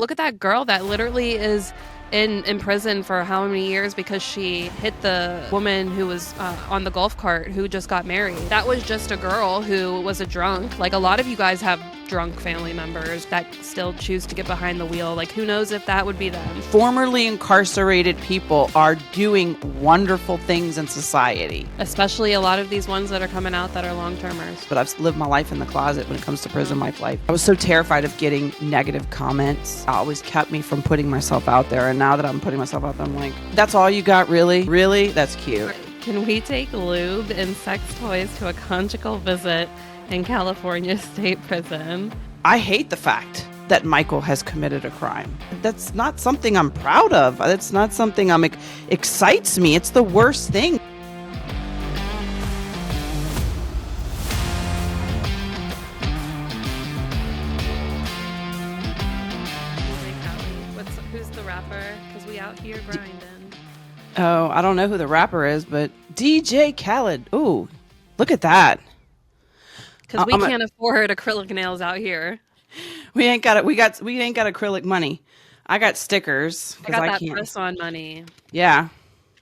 look at that girl that literally is in prison for how many years because she hit the woman who was on the golf cart who just got married. That was just a girl who was a drunk. Like, a lot of you guys have drunk family members that still choose to get behind the wheel. Like, who knows if that would be them. Formerly incarcerated people are doing wonderful things in society. Especially a lot of these ones that are coming out that are long-termers. But I've lived my life in the closet when it comes to prison life. I was so terrified of getting negative comments. It always kept me from putting myself out there. And now that I'm putting myself out there, I'm like, that's all you got, really? Really? That's cute. Can we take lube and sex toys to a conjugal visit in California State Prison? I hate the fact that Michael has committed a crime. That's not something I'm proud of. That's not something excites me. It's the worst thing. Who's the rapper? Because we out here grinding. Oh, I don't know who the rapper is, but DJ Khaled. Ooh, look at that. Because we can't afford acrylic nails out here. We ain't got it. We ain't got acrylic money. I got stickers. I got that press-on money. Yeah,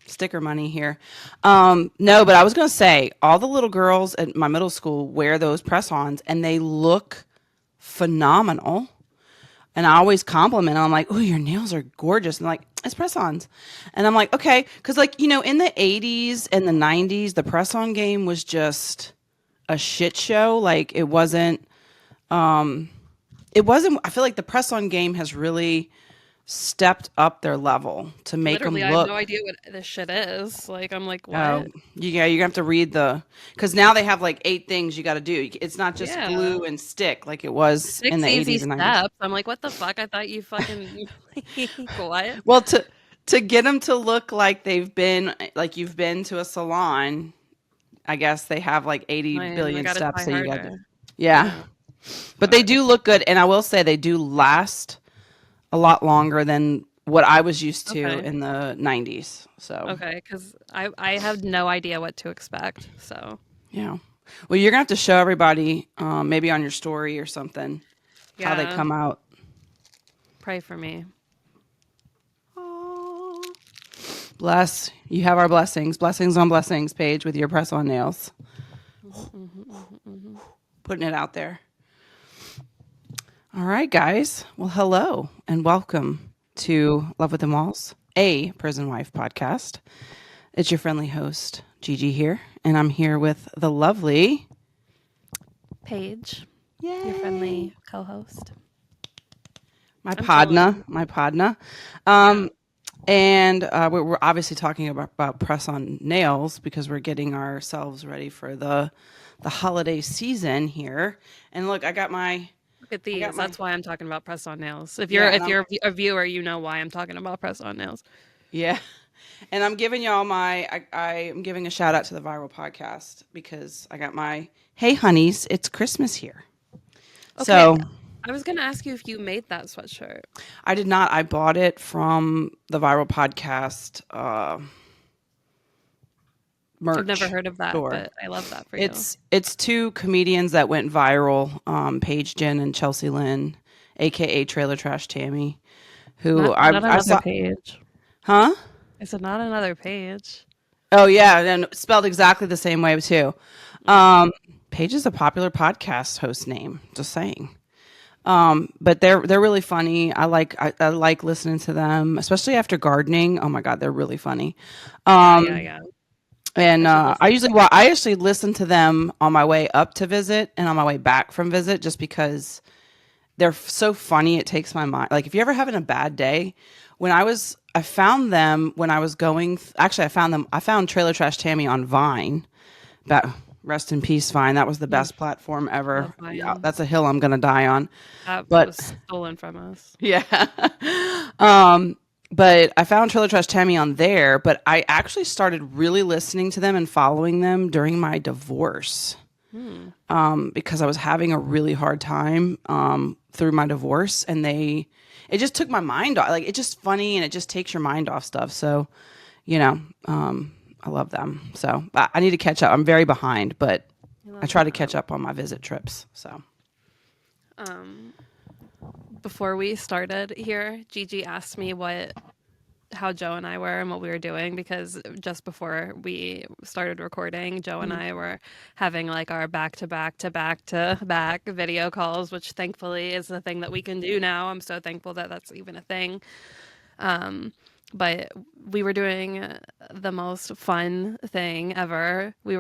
sticker money here. No, but I was gonna say all the little girls at my middle school wear those press-ons, and they look phenomenal. And I always compliment them. I'm like, "Oh, your nails are gorgeous." And like, it's press-ons. And I'm like, okay, because like in the 80s and the 90s, the press-on game was just a shit show. Like it wasn't. I feel like the press-on game has really stepped up their level to make Literally, them look. I have no idea what this shit is. Like, I'm like, what? Oh, yeah, you're gonna have to read because now they have like 8 things you got to do. It's not just glue and stick like it was 6 in the easy 80s and 90s. Steps. I'm like, what the fuck? I thought you fucking what? Well, to get them to look like you've been to a salon, I guess they have like 80 billion steps that you got to. Yeah. But they do look good, and I will say they do last a lot longer than what I was used to in the 90s. So okay, because I have no idea what to expect. So yeah, well, you're gonna have to show everybody, maybe on your story or something, how they come out. Pray for me. Bless you. Have our blessings on blessings, Paige, with your press-on nails. Putting it out there. All right, guys. Well, hello and welcome to Love with the Malls, a Prison Wife podcast. It's your friendly host, Gigi here, and I'm here with the lovely Paige, your friendly co-host. My podna. And we're obviously talking about press-on nails because we're getting ourselves ready for the holiday season here. And look, I got my... Look at these. That's why I'm talking about press-on nails. If you're a viewer, you know why I'm talking about press-on nails. Yeah. And I'm giving y'all I'm giving a shout out to the Viral Podcast because I got my, hey honeys, it's Christmas here. Okay. So I was going to ask you if you made that sweatshirt. I did not. I bought it from the Viral Podcast merch. I've never heard of that, store. But I love that for you. It's 2 comedians that went viral, Paige, Jen, and Chelsea Lynn, aka Trailer Trash Tammy, who I saw. Page. Huh? I said not another Page. Oh yeah, and spelled exactly the same way too. Paige is a popular podcast host name. Just saying. But they're really funny. I like listening to them, especially after gardening. Oh my God, they're really funny. Yeah. And I actually listen to them on my way up to visit and on my way back from visit, just because they're so funny. It takes my mind. Like if you're ever having a bad day, I found them when I was going. Actually, I found Trailer Trash Tammy on Vine. Rest in peace, Vine. That was the best platform ever. Yeah, that's a hill I'm gonna die on. That was stolen from us. Yeah. But I found Trailer Trash Tammy on there, but I actually started really listening to them and following them during my divorce. Because I was having a really hard time through my divorce, and it just took my mind off. Like, it's just funny, and it just takes your mind off stuff. So, I love them. So I need to catch up. I'm very behind, but I try to catch up on my visit trips. So, Before we started here, Gigi asked me how Joe and I were and what we were doing, because just before we started recording, Joe and I were having like our back to back to back to back video calls, which thankfully is a thing that we can do now. I'm so thankful that that's even a thing. But we were doing the most fun thing ever. He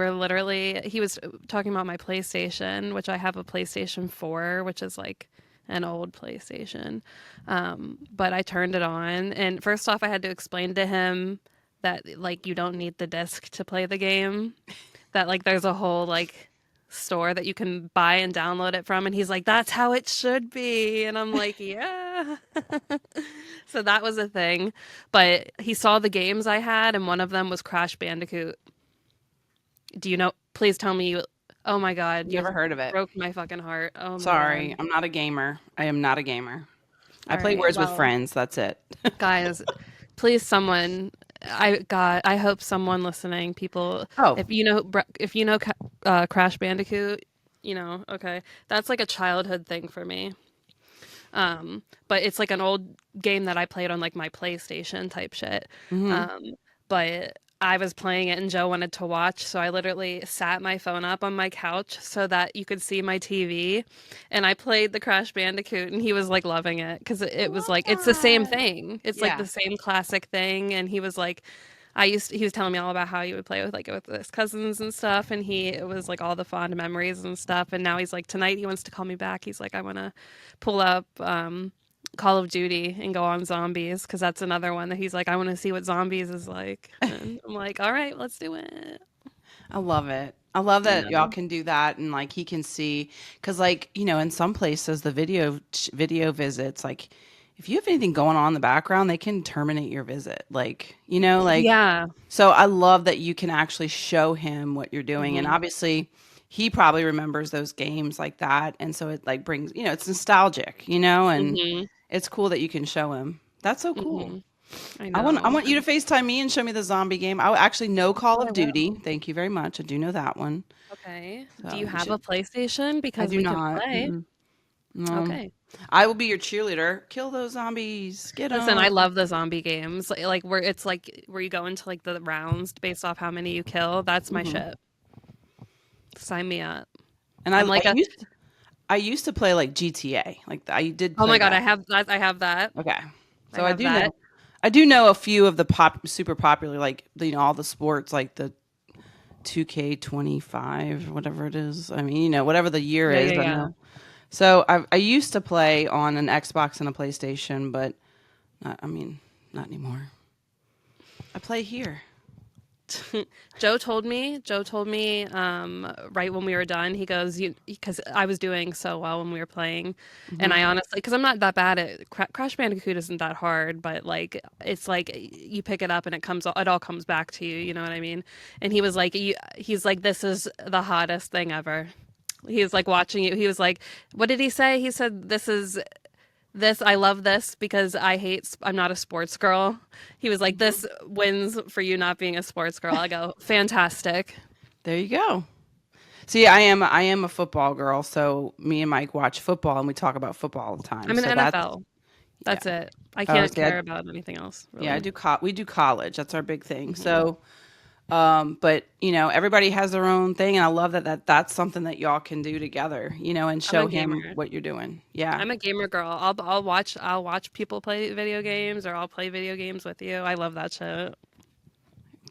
was talking about my PlayStation, which I have a PlayStation 4, which is like an old PlayStation. But I turned it on, and first off, I had to explain to him that like you don't need the disc to play the game. That like there's a whole like store that you can buy and download it from, and he's like, "That's how it should be," and I'm like, "Yeah." So that was a thing. But he saw the games I had, and one of them was Crash Bandicoot. Do you know? Please tell me you. Oh my God, you Never heard of it. broke my fucking heart. Oh my Sorry, God. I'm not a gamer. I am not a gamer. I All play right, Words with well, Friends. That's it. guys, please, someone. I hope someone listening, people, Oh, if you know Crash Bandicoot, okay, that's like a childhood thing for me. But it's like an old game that I played on like my PlayStation type shit. But I was playing it and Joe wanted to watch, so I literally sat my phone up on my couch so that you could see my TV, and I played the Crash Bandicoot, and he was like loving it because it was love like it's the same that. thing. It's like Yeah. the same classic thing, and he was like, he was telling me all about how he would play with his cousins and stuff, and it was like all the fond memories and stuff. And now he's like, tonight he wants to call me back. He's like, I want to pull up Call of Duty and go on zombies, because that's another one that he's like, I want to see what zombies is like. And I'm like, all right, let's do it. I love it. I love I that y'all know. can do that, and like he can see, because like in some places the video visits, like if you have anything going on in the background, they can terminate your visit. Like like, Yeah. so I love that you can actually show him what you're doing, and Hmm. obviously he probably remembers those games like that, and so it like brings it's nostalgic, and Hmm. it's cool that you can show him. That's so cool. Hmm. I I know. want you to FaceTime me and show me the zombie game. I actually know Call Oh, I of Duty. will. Thank you very much. I do know that one. Okay. Do So you you have a should. PlayStation? I Because do we can not. play. Mm-mm. No. Okay. I will be your cheerleader. Kill those zombies. Get Listen, I them. love the zombie games. Like where it's like where you go into like the rounds based off how many you kill. That's my Hmm. shit. Sign me up. And I'm like a I used to play like GTA. Like I did Oh play my God, that. I have that. I have that. Okay. I So I have do that. know. I do know a few of the super popular, like all the sports, like the 2K25, whatever it is. I mean, whatever the year Yeah, is. yeah, I yeah. know. So I used to play on an Xbox and a PlayStation, but not, I mean, not anymore. I play here. Joe told me right when we were done, he goes, you, because I was doing so well when we were playing. And Hmm. I honestly, because I'm not that bad at Crash Bandicoot isn't that hard, but like it's like you pick it up and it all comes back to you, you know what I mean? And he was like, he's like, this is the hottest thing ever. He was like watching you. He was like, what did he say? He said, I love this because I'm not a sports girl. He was like, this wins for you not being a sports girl. I go, fantastic. There you go. See, I am a football girl, so me and Mike watch football and we talk about football all the time. I'm an So that's NFL. yeah. That's it. I Oh, can't see, I, care about anything else, yeah, really. we do college. That's our big thing. Hmm. So, but everybody has their own thing, and I love that's something that y'all can do together, and I'm a show him gamer. what you're doing. Yeah. I'm a gamer girl. I'll watch people play video games, or I'll play video games with you. I love that shit.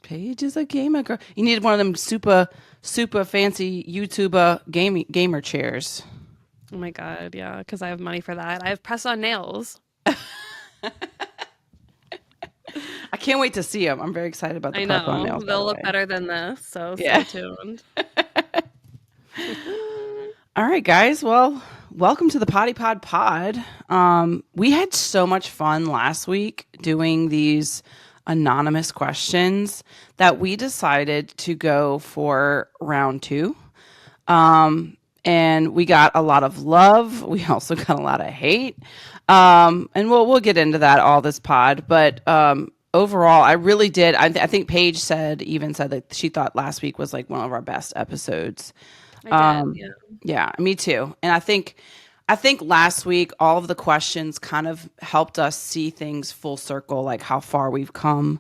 Paige is a gamer girl. You need one of them super fancy YouTuber gamer chairs. Oh my God, yeah, because I have money for that. I have press on nails. I can't wait to see them. I'm very excited about the I press on know. nails, by They'll the look way. better than this, so stay Yeah. tuned. All right, guys. Well, welcome to the Potty Pod Pod. We had so much fun last week doing these anonymous questions that we decided to go for round two. And we got a lot of love. We also got a lot of hate. And we'll get into that all this pod. But overall, I really did. I think Paige said that she thought last week was like one of our best episodes. I did, yeah. Yeah, me too. And I think I think last week, all of the questions kind of helped us see things full circle, like how far we've come,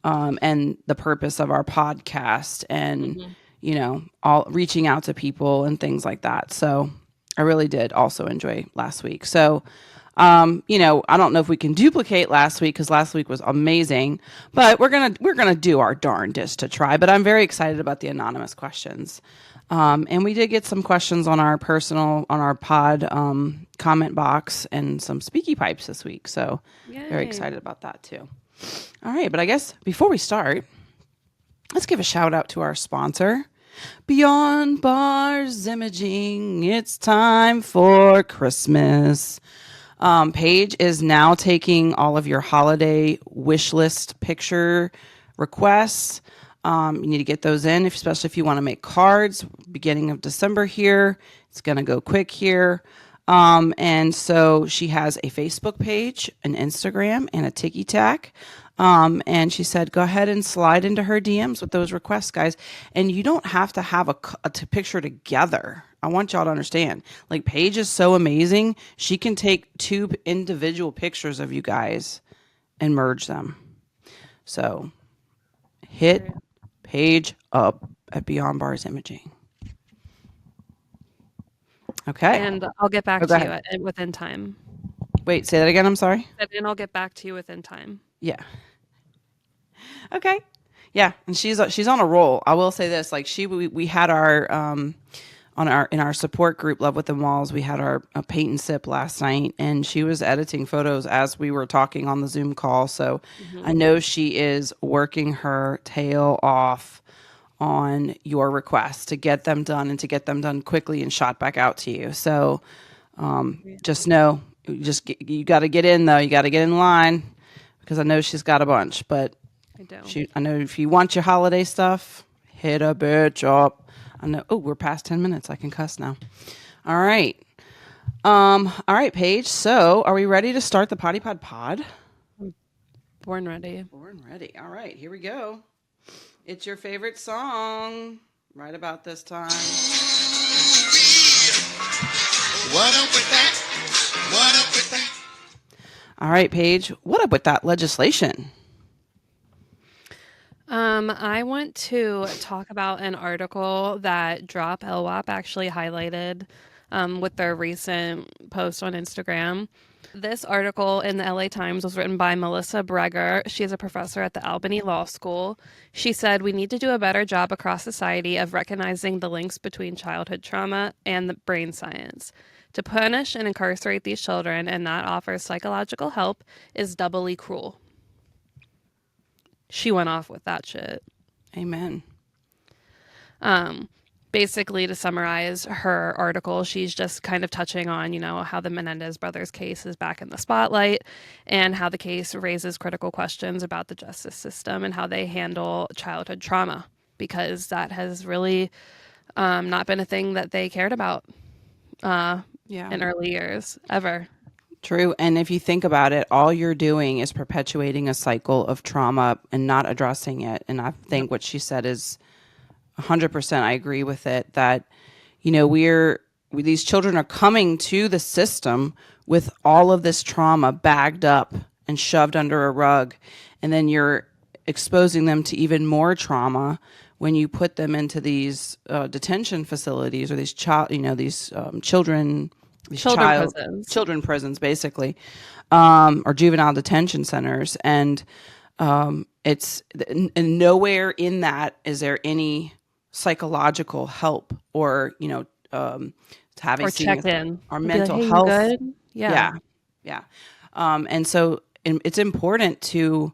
and the purpose of our podcast, and Hmm. all reaching out to people and things like that. So I really did also enjoy last week. So I don't know if we can duplicate last week because last week was amazing, but we're gonna do our darndest to try. But I'm very excited about the anonymous questions. And we did get some questions on our pod comment box and some speaky pipes this week. So very Yay. excited about that too. All right, but I guess before we start, let's give a shout out to our sponsor, Beyond Bars Imaging. It's time for Christmas. Paige is now taking all of your holiday wish list picture requests. You need to get those in, especially if you want to make cards. Beginning of December here, it's going to go quick here. And so she has a Facebook page, an Instagram, and a Tiki Tac. And she said, go ahead and slide into her DMs with those requests, guys. And you don't have to have a picture together. I want y'all to understand. Like, Paige is so amazing. She can take 2 individual pictures of you guys and merge them. So hit Paige up at Beyond Bars Imaging. Okay. And I'll get back Oh, go to you ahead. within time. Wait, say that again. I'm sorry. And I'll get back to you within time. Yeah. Okay. Yeah, and she's on a roll. I will say this: like we had our in our support group, Love Within Walls, we had our paint and sip last night, and she was editing photos as we were talking on the Zoom call. So I know she is working her tail off on your requests to get them done and to get them done quickly and shot back out to you. So just know, you got to get in though. You got to get in line because I know she's got a bunch, but. I do. I know if you want your holiday stuff, hit a bitch up. I know. Oh, we're past 10 minutes. I can cuss now. All right. All right, Paige. So, are we ready to start the Potty Pod Pod? Born ready. Born ready. All right, here we go. It's your favorite song. Right about this time. What up with that? What up with that? All right, Paige. What up with that legislation? I want to talk about an article that Drop LWAP actually highlighted with their recent post on Instagram. This article in the LA Times was written by Melissa Breger. She is a professor at the Albany Law School. She said, we need to do a better job across society of recognizing the links between childhood trauma and the brain science. To punish and incarcerate these children and not offer psychological help is doubly cruel. She went off with that shit. Amen. Basically, to summarize her article, she's just kind of touching on, how the Menendez brothers case is back in the spotlight and how the case raises critical questions about the justice system and how they handle childhood trauma, because that has really not been a thing that they cared about in early years, ever. True. And if you think about it, all you're doing is perpetuating a cycle of trauma and not addressing it. And I think what she said is 100%. I agree with it that, these children are coming to the system with all of this trauma bagged up and shoved under a rug. And then you're exposing them to even more trauma when you put them into these detention facilities or these children prisons, basically, or juvenile detention centers. And it's and nowhere in that is there any psychological help or having or check in or be mental like, hey, health. You good? Yeah. And so it's important to,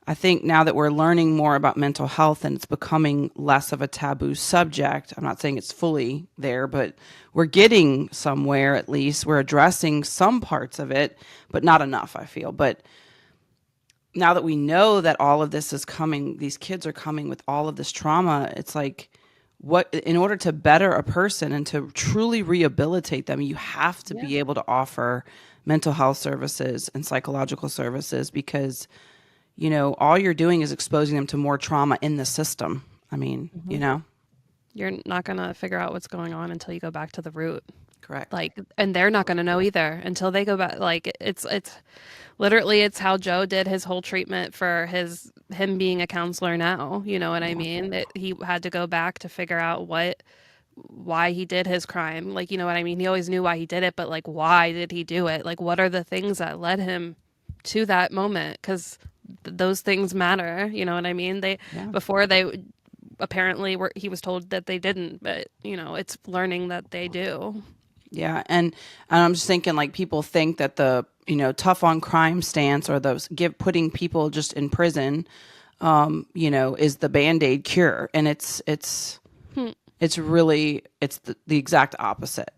I think, now that we're learning more about mental health and it's becoming less of a taboo subject. I'm not saying it's fully there, but we're getting somewhere. At least we're addressing some parts of it, but not enough, I feel. But now that we know that all of this is coming, these kids are coming with all of this trauma, it's like, in order to better a person and to truly rehabilitate them, you have to be able to offer mental health services and psychological services, because all you're doing is exposing them to more trauma in the system. I mean, you're not going to figure out what's going on until you go back to the root. Correct. Like, and they're not going to know either until they go back. Like, it's literally, it's how Joe did his whole treatment for him being a counselor now. You know what I Yeah. mean? He had to go back to figure out why he did his crime. Like, you know what I mean? He always knew why he did it, but like, why did he do it? Like, what are the things that led him to that moment? Because those things matter. You know what I mean? Yeah. Before they apparently he was told that they didn't, but it's learning that they do. Yeah. And I'm just thinking, like, people think that the, tough on crime stance or those putting people just in prison, is the Band-Aid cure. And it's really, it's the exact opposite.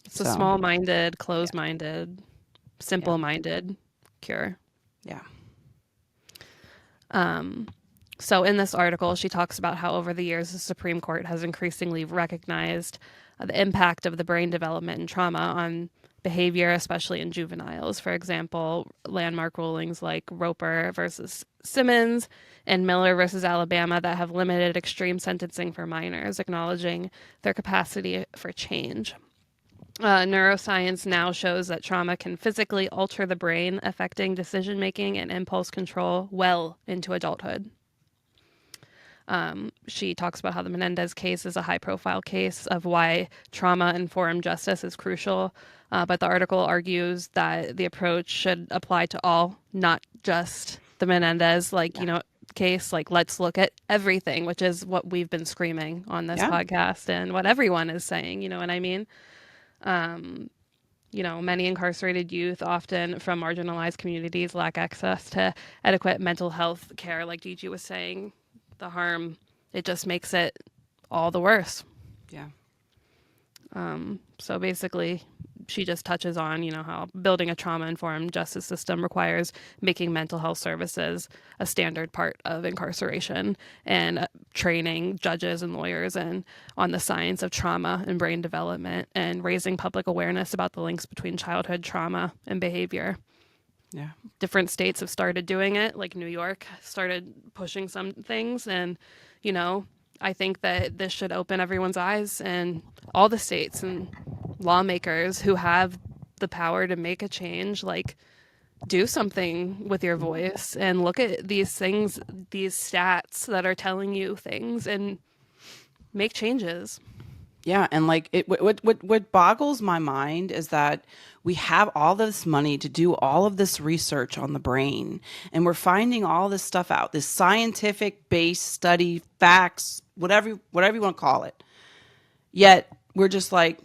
It's a small-minded, closed-minded, Yeah. simple-minded cure. Yeah. So in this article, she talks about how over the years, the Supreme Court has increasingly recognized the impact of the brain development and trauma on behavior, especially in juveniles. For example, landmark rulings like Roper versus Simmons and Miller versus Alabama that have limited extreme sentencing for minors, acknowledging their capacity for change. Neuroscience now shows that trauma can physically alter the brain, affecting decision-making and impulse control well into adulthood. She talks about how the Menendez case is a high-profile case of why trauma-informed justice is crucial, but the article argues that the approach should apply to all, not just the Menendez, case. Like, let's look at everything, which is what we've been screaming on this podcast and what everyone is saying, you know what I mean? Many incarcerated youth, often from marginalized communities, lack access to adequate mental health care. Like Gigi was saying, the harm, it just makes it all the worse. Yeah. So basically, she just touches on, how building a trauma-informed justice system requires making mental health services a standard part of incarceration and training judges and lawyers on the science of trauma and brain development and raising public awareness about the links between childhood trauma and behavior. Yeah. Different states have started doing it, like New York started pushing some things. And, I think that this should open everyone's eyes, and all the states and lawmakers who have the power to make a change, like, do something with your voice and look at these things, these stats that are telling you things, and make changes. Yeah, and like what boggles my mind is that we have all this money to do all of this research on the brain, and we're finding all this stuff out, this scientific based study, facts, whatever you want to call it. Yet we're just like,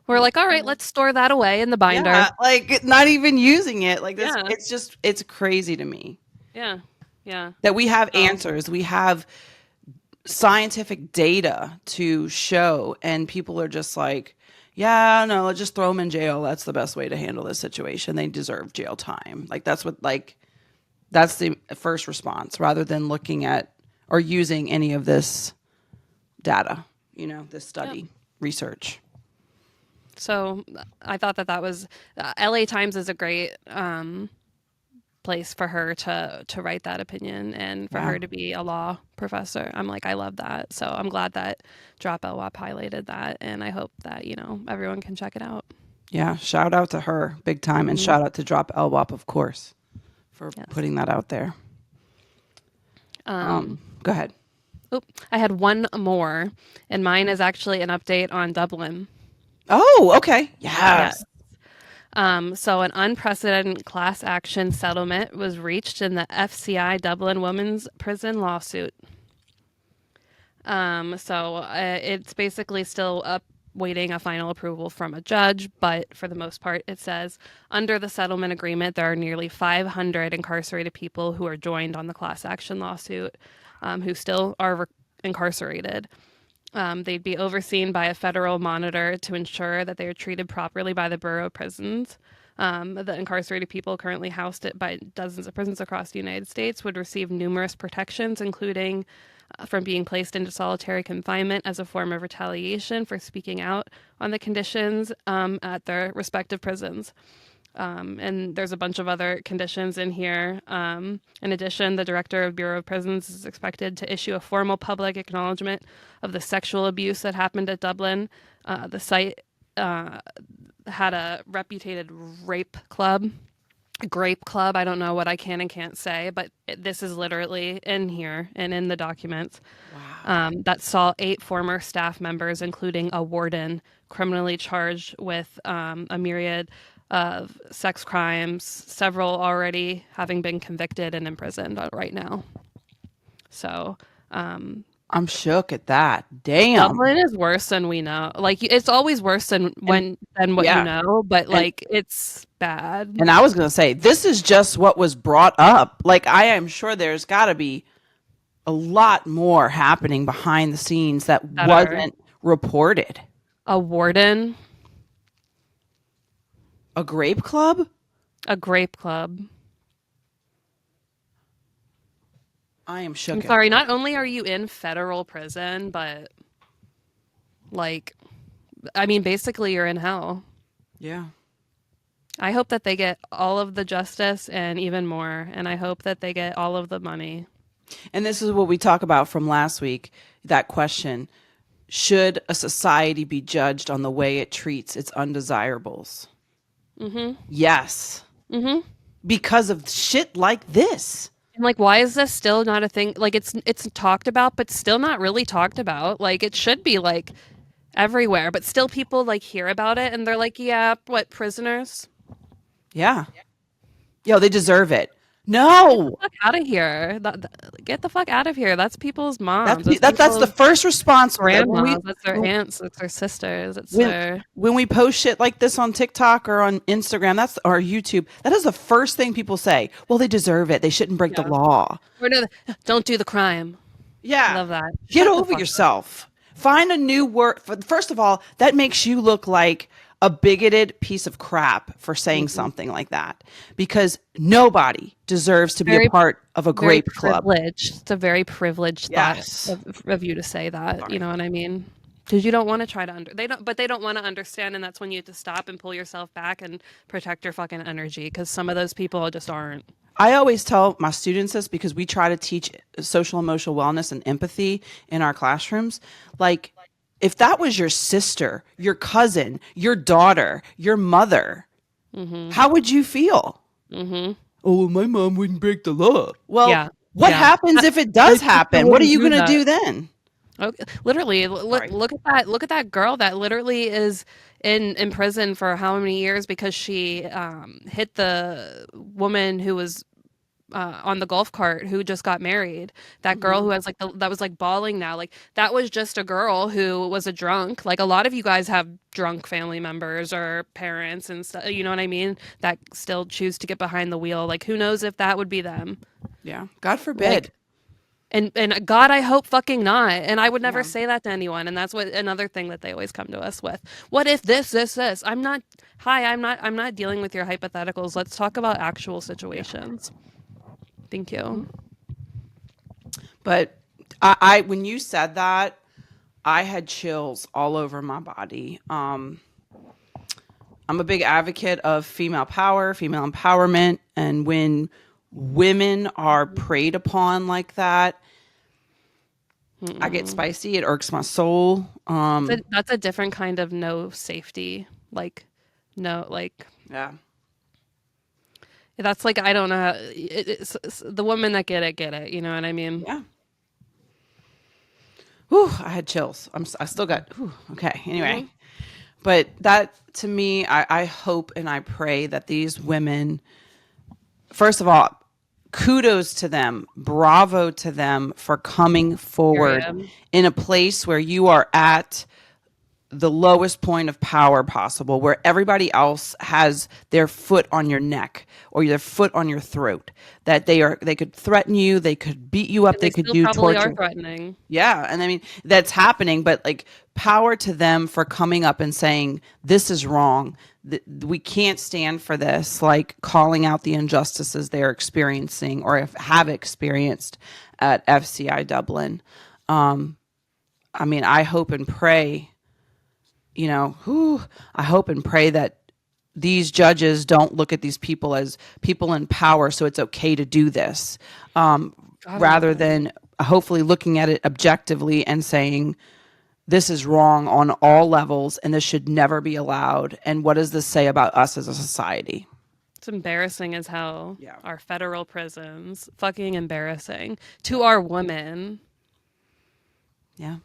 we're like, all right, let's store that away in the binder. Yeah, like not even using it. Like this, Yeah. it's crazy to me. Yeah, yeah. That we have answers, we have scientific data to show, and people are just like, yeah, no, let's just throw them in jail. That's the best way to handle this situation. They deserve jail time. Like that's the first response, rather than looking at or using any of this data, this study, research. So I thought that was LA Times is a great place for her to write that opinion, and for her to be a law professor. I'm like, I love that. So I'm glad that Drop LWAP highlighted that, and I hope that everyone can check it out. Yeah, shout out to her big time, and shout out to Drop LWAP, of course, for putting that out there. Go ahead. I had one more, and mine is actually an update on Dublin. Oh, okay. Yes. So an unprecedented class action settlement was reached in the FCI Dublin women's prison lawsuit. It's basically still awaiting a final approval from a judge, but for the most part, it says under the settlement agreement, there are nearly 500 incarcerated people who are joined on the class action lawsuit, who still are incarcerated. They'd be overseen by a federal monitor to ensure that they are treated properly by the borough prisons. The incarcerated people currently housed by dozens of prisons across the United States would receive numerous protections, including from being placed into solitary confinement as a form of retaliation for speaking out on the conditions at their respective prisons. And there's a bunch of other conditions in here. In addition, the director of Bureau of Prisons is expected to issue a formal public acknowledgement of the sexual abuse that happened at Dublin. The site had a reputed rape club, grape club. I don't know what I can and can't say, but this is literally in here and in the documents. That saw 8 former staff members, including a warden, criminally charged with a myriad of sex crimes, several already having been convicted and imprisoned right now. So I'm shook at that. Damn. Dublin is worse than we know. Like, it's always worse than what you yeah. know, but And- like it's bad. And I was going to say, this is just what was brought up. Like, I am sure there's got to be a lot more happening behind the scenes that wasn't reported. A warden, a grape club? A grape club. I am shook. I'm sorry, not only are you in federal prison, but like, I mean, basically you're in hell. Yeah. I hope that they get all of the justice and even more, and I hope that they get all of the money. And this is what we talk about from last week, that question. Should a society be judged on the way it treats its undesirables? Mm-hmm. Yes. Mm-hmm. Because of shit like this. And like, why is this still not a thing? Like, it's talked about, but still not really talked about. Like, it should be like everywhere, but still people like hear about it and they're like, yeah, what, prisoners? Yeah. Yo, they deserve it. No. Get the fuck out of here. Get the fuck out of here. That's people's moms. That's the first response. Grandmas. That's their aunts. That's their sisters. When we post shit like this on TikTok or on Instagram, or YouTube, that is the first thing people say. Well, they deserve it. They shouldn't break the law. Or no, don't do the crime. Yeah. I love that. Get over yourself. Find a new word. First of all, that makes you look like a bigoted piece of crap for saying something like that, because nobody deserves to be a part of a grape club. It's a very privileged thought of you to say that. Sorry. You know what I mean? Because you don't want to try to they don't want to understand, and that's when you have to stop and pull yourself back and protect your fucking energy, because some of those people just aren't. I always tell my students this, because we try to teach social emotional wellness and empathy in our classrooms. Like, if that was your sister, your cousin, your daughter, your mother, how would you feel? Mm-hmm. Oh, my mom wouldn't break the law. Well, what happens if it does happen? What are you going to do then? Okay. Literally, look at that. Look at that girl that literally is in prison for how many years because she hit the woman who was on the golf cart who just got married. That girl who has that was like bawling now. Like, that was just a girl who was a drunk. Like, a lot of you guys have drunk family members or parents and stuff, you know what I mean, that still choose to get behind the wheel. Like, who knows if that would be them? Yeah. God forbid. Like, and God, I hope fucking not. And I would never say that to anyone. And that's what another thing that they always come to us with. What if this? I'm not dealing with your hypotheticals. Let's talk about actual situations. Thank you. But I when you said that, I had chills all over my body. I'm a big advocate of female power, female empowerment, and when women are preyed upon like that, I get spicy. It irks my soul. That's a different kind of no safety. Yeah. That's like, I don't know. It's the women that get it. You know what I mean? Yeah. Whew, I had chills. I still got, okay. Anyway, but that to me, I hope and I pray that these women, first of all, kudos to them, bravo to them for coming forward in a place where you are at the lowest point of power possible, where everybody else has their foot on your neck or their foot on your throat, that they could threaten you, they could beat you up, they could do torture. Are threatening. Yeah, and I mean that's happening, but like, power to them for coming up and saying this is wrong. We can't stand for this, like calling out the injustices they're experiencing or have experienced at FCI Dublin. I mean, I hope and pray. I hope and pray that these judges don't look at these people as people in power, so it's okay to do this, rather than hopefully looking at it objectively and saying, this is wrong on all levels and this should never be allowed. And what does this say about us as a society? It's embarrassing as hell. Yeah. Our federal prisons, fucking embarrassing to our women. Yeah.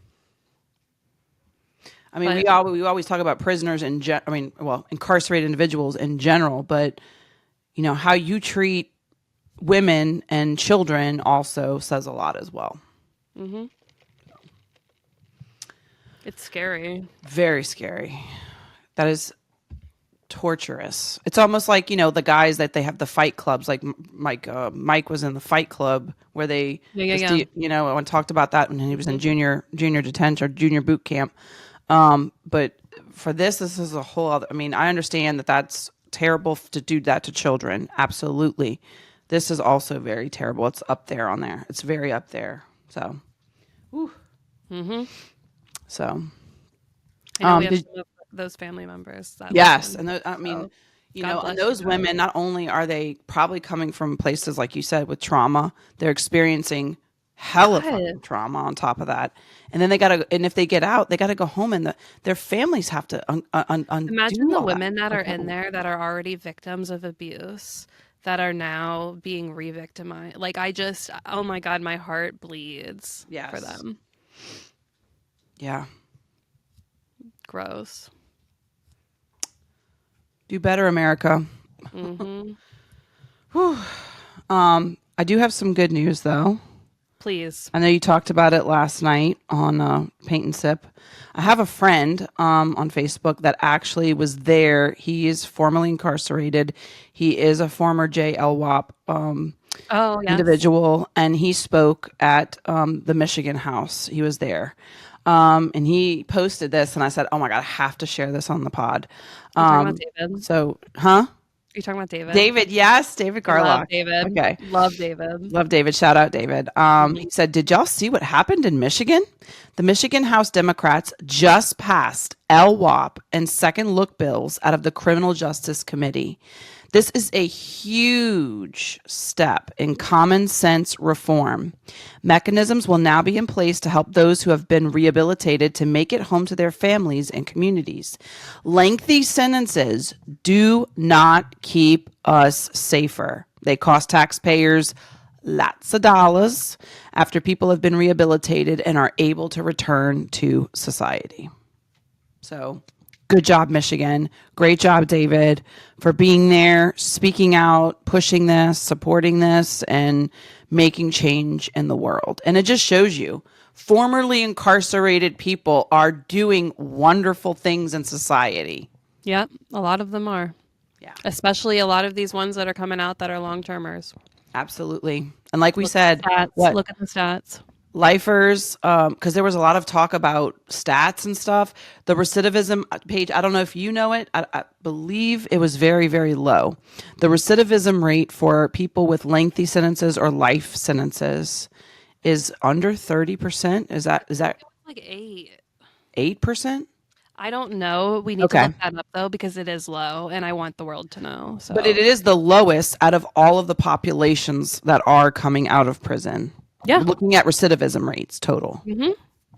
I mean, we always talk about prisoners incarcerated individuals in general, but how you treat women and children also says a lot as well. Mm-hmm. It's scary. Very scary. That is torturous. It's almost like, the guys that they have the fight clubs, like Mike was in the fight club where they, and talked about that when he was in junior detention or junior boot camp. But for this is a whole other, I understand that that's terrible to do that to children. Absolutely. This is also very terrible. It's up there on there. It's very up there. So, So, I know we have some of those family members. Yes. Listen. And and those women, not only are they probably coming from places, like you said, with trauma, they're experiencing hella fucking trauma on top of that. And then and if they get out, they got to go home and their families have to imagine the women that are in there that are already victims of abuse that are now being re-victimized. Like, oh my God, my heart bleeds for them. Yeah. Gross. Do better, America. Mm-hmm. I do have some good news, though. Please. I know you talked about it last night on Paint and Sip. I have a friend on Facebook that actually was there. He is formerly incarcerated. He is a former JLWOP individual, and he spoke at the Michigan House. He was there. And he posted this, and I said, "Oh my God, I have to share this on the pod." You're talking about David? So, huh? You're talking about David? David, yes, David Garlock. Love David. Okay, love David. Love David. Shout out David. He said, "Did y'all see what happened in Michigan? The Michigan House Democrats just passed LWOP and second look bills out of the Criminal Justice Committee. This is a huge step in common sense reform. Mechanisms will now be in place to help those who have been rehabilitated to make it home to their families and communities. Lengthy sentences do not keep us safer. They cost taxpayers lots of dollars after people have been rehabilitated and are able to return to society." So, good job, Michigan. Great job, David, for being there, speaking out, pushing this, supporting this, and making change in the world. And it just shows you formerly incarcerated people are doing wonderful things in society. Yep, a lot of them are. Yeah. Especially a lot of these ones that are coming out that are long-termers. Absolutely. And like we said, look at the stats. Lifers, because there was a lot of talk about stats and stuff. The recidivism, Paige, I don't know if you know it. I believe it was very, very low. The recidivism rate for people with lengthy sentences or life sentences is under 30%. Is that like 8%? I don't know. We need to look that up, though, because it is low, and I want the world to know. So. But it is the lowest out of all of the populations that are coming out of prison. Yeah. Looking at recidivism rates total. Mm-hmm.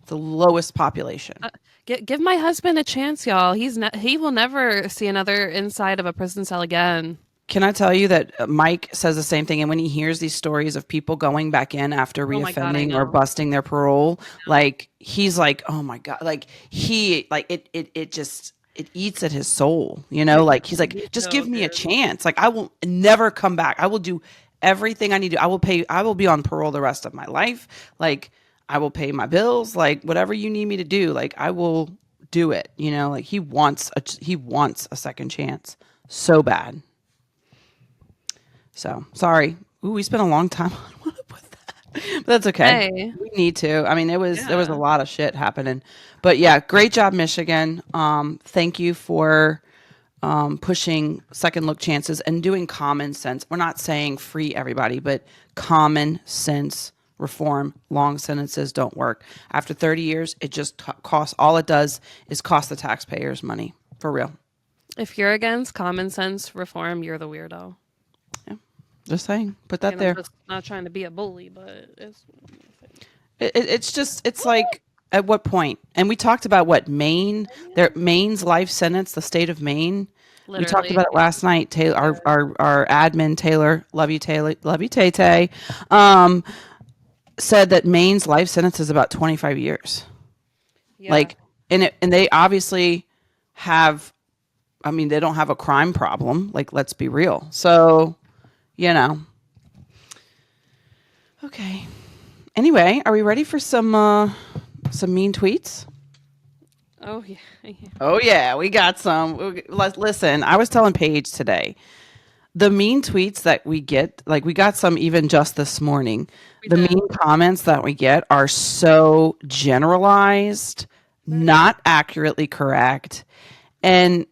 The lowest population. Give my husband a chance, y'all. He will never see another inside of a prison cell again. Can I tell you that Mike says the same thing? And when he hears these stories of people going back in after reoffending or busting their parole, like he's like, oh my God, like it just eats at his soul, like he's like, just give me a chance. Like I will never come back. I will do everything I need to. I will be on parole the rest of my life. Like I will pay my bills, like whatever you need me to do, like I will do it. Like he wants a second chance so bad. So sorry. Ooh, we spent a long time on what with that, but that's okay. Hey. We need to. I mean, there was a lot of shit happening, but yeah, great job, Michigan. Thank you for pushing second look chances and doing common sense. We're not saying free everybody, but common sense reform. Long sentences don't work. After 30 years, it just costs. All it does is cost the taxpayers money, for real. If you're against common sense reform, you're the weirdo. Yeah, just saying. Put that there. I'm just not trying to be a bully, but it's just it's like At what point? And we talked about what Maine's life sentence, the state of Maine. We talked Literally. about it last night. Taylor, our admin Taylor, love you Tay Tay, um, said that Maine's life sentence is about 25 years. Yeah. Like, and they obviously have. I mean, they don't have a crime problem. Like, let's be real. So, you know. Okay. Anyway, are we ready for some mean tweets? Oh yeah. Oh yeah, we got some. Listen, I was telling Paige today, the mean tweets that we get, like we got some even just this morning. We The did. mean comments that we get are so generalized, not accurately correct. And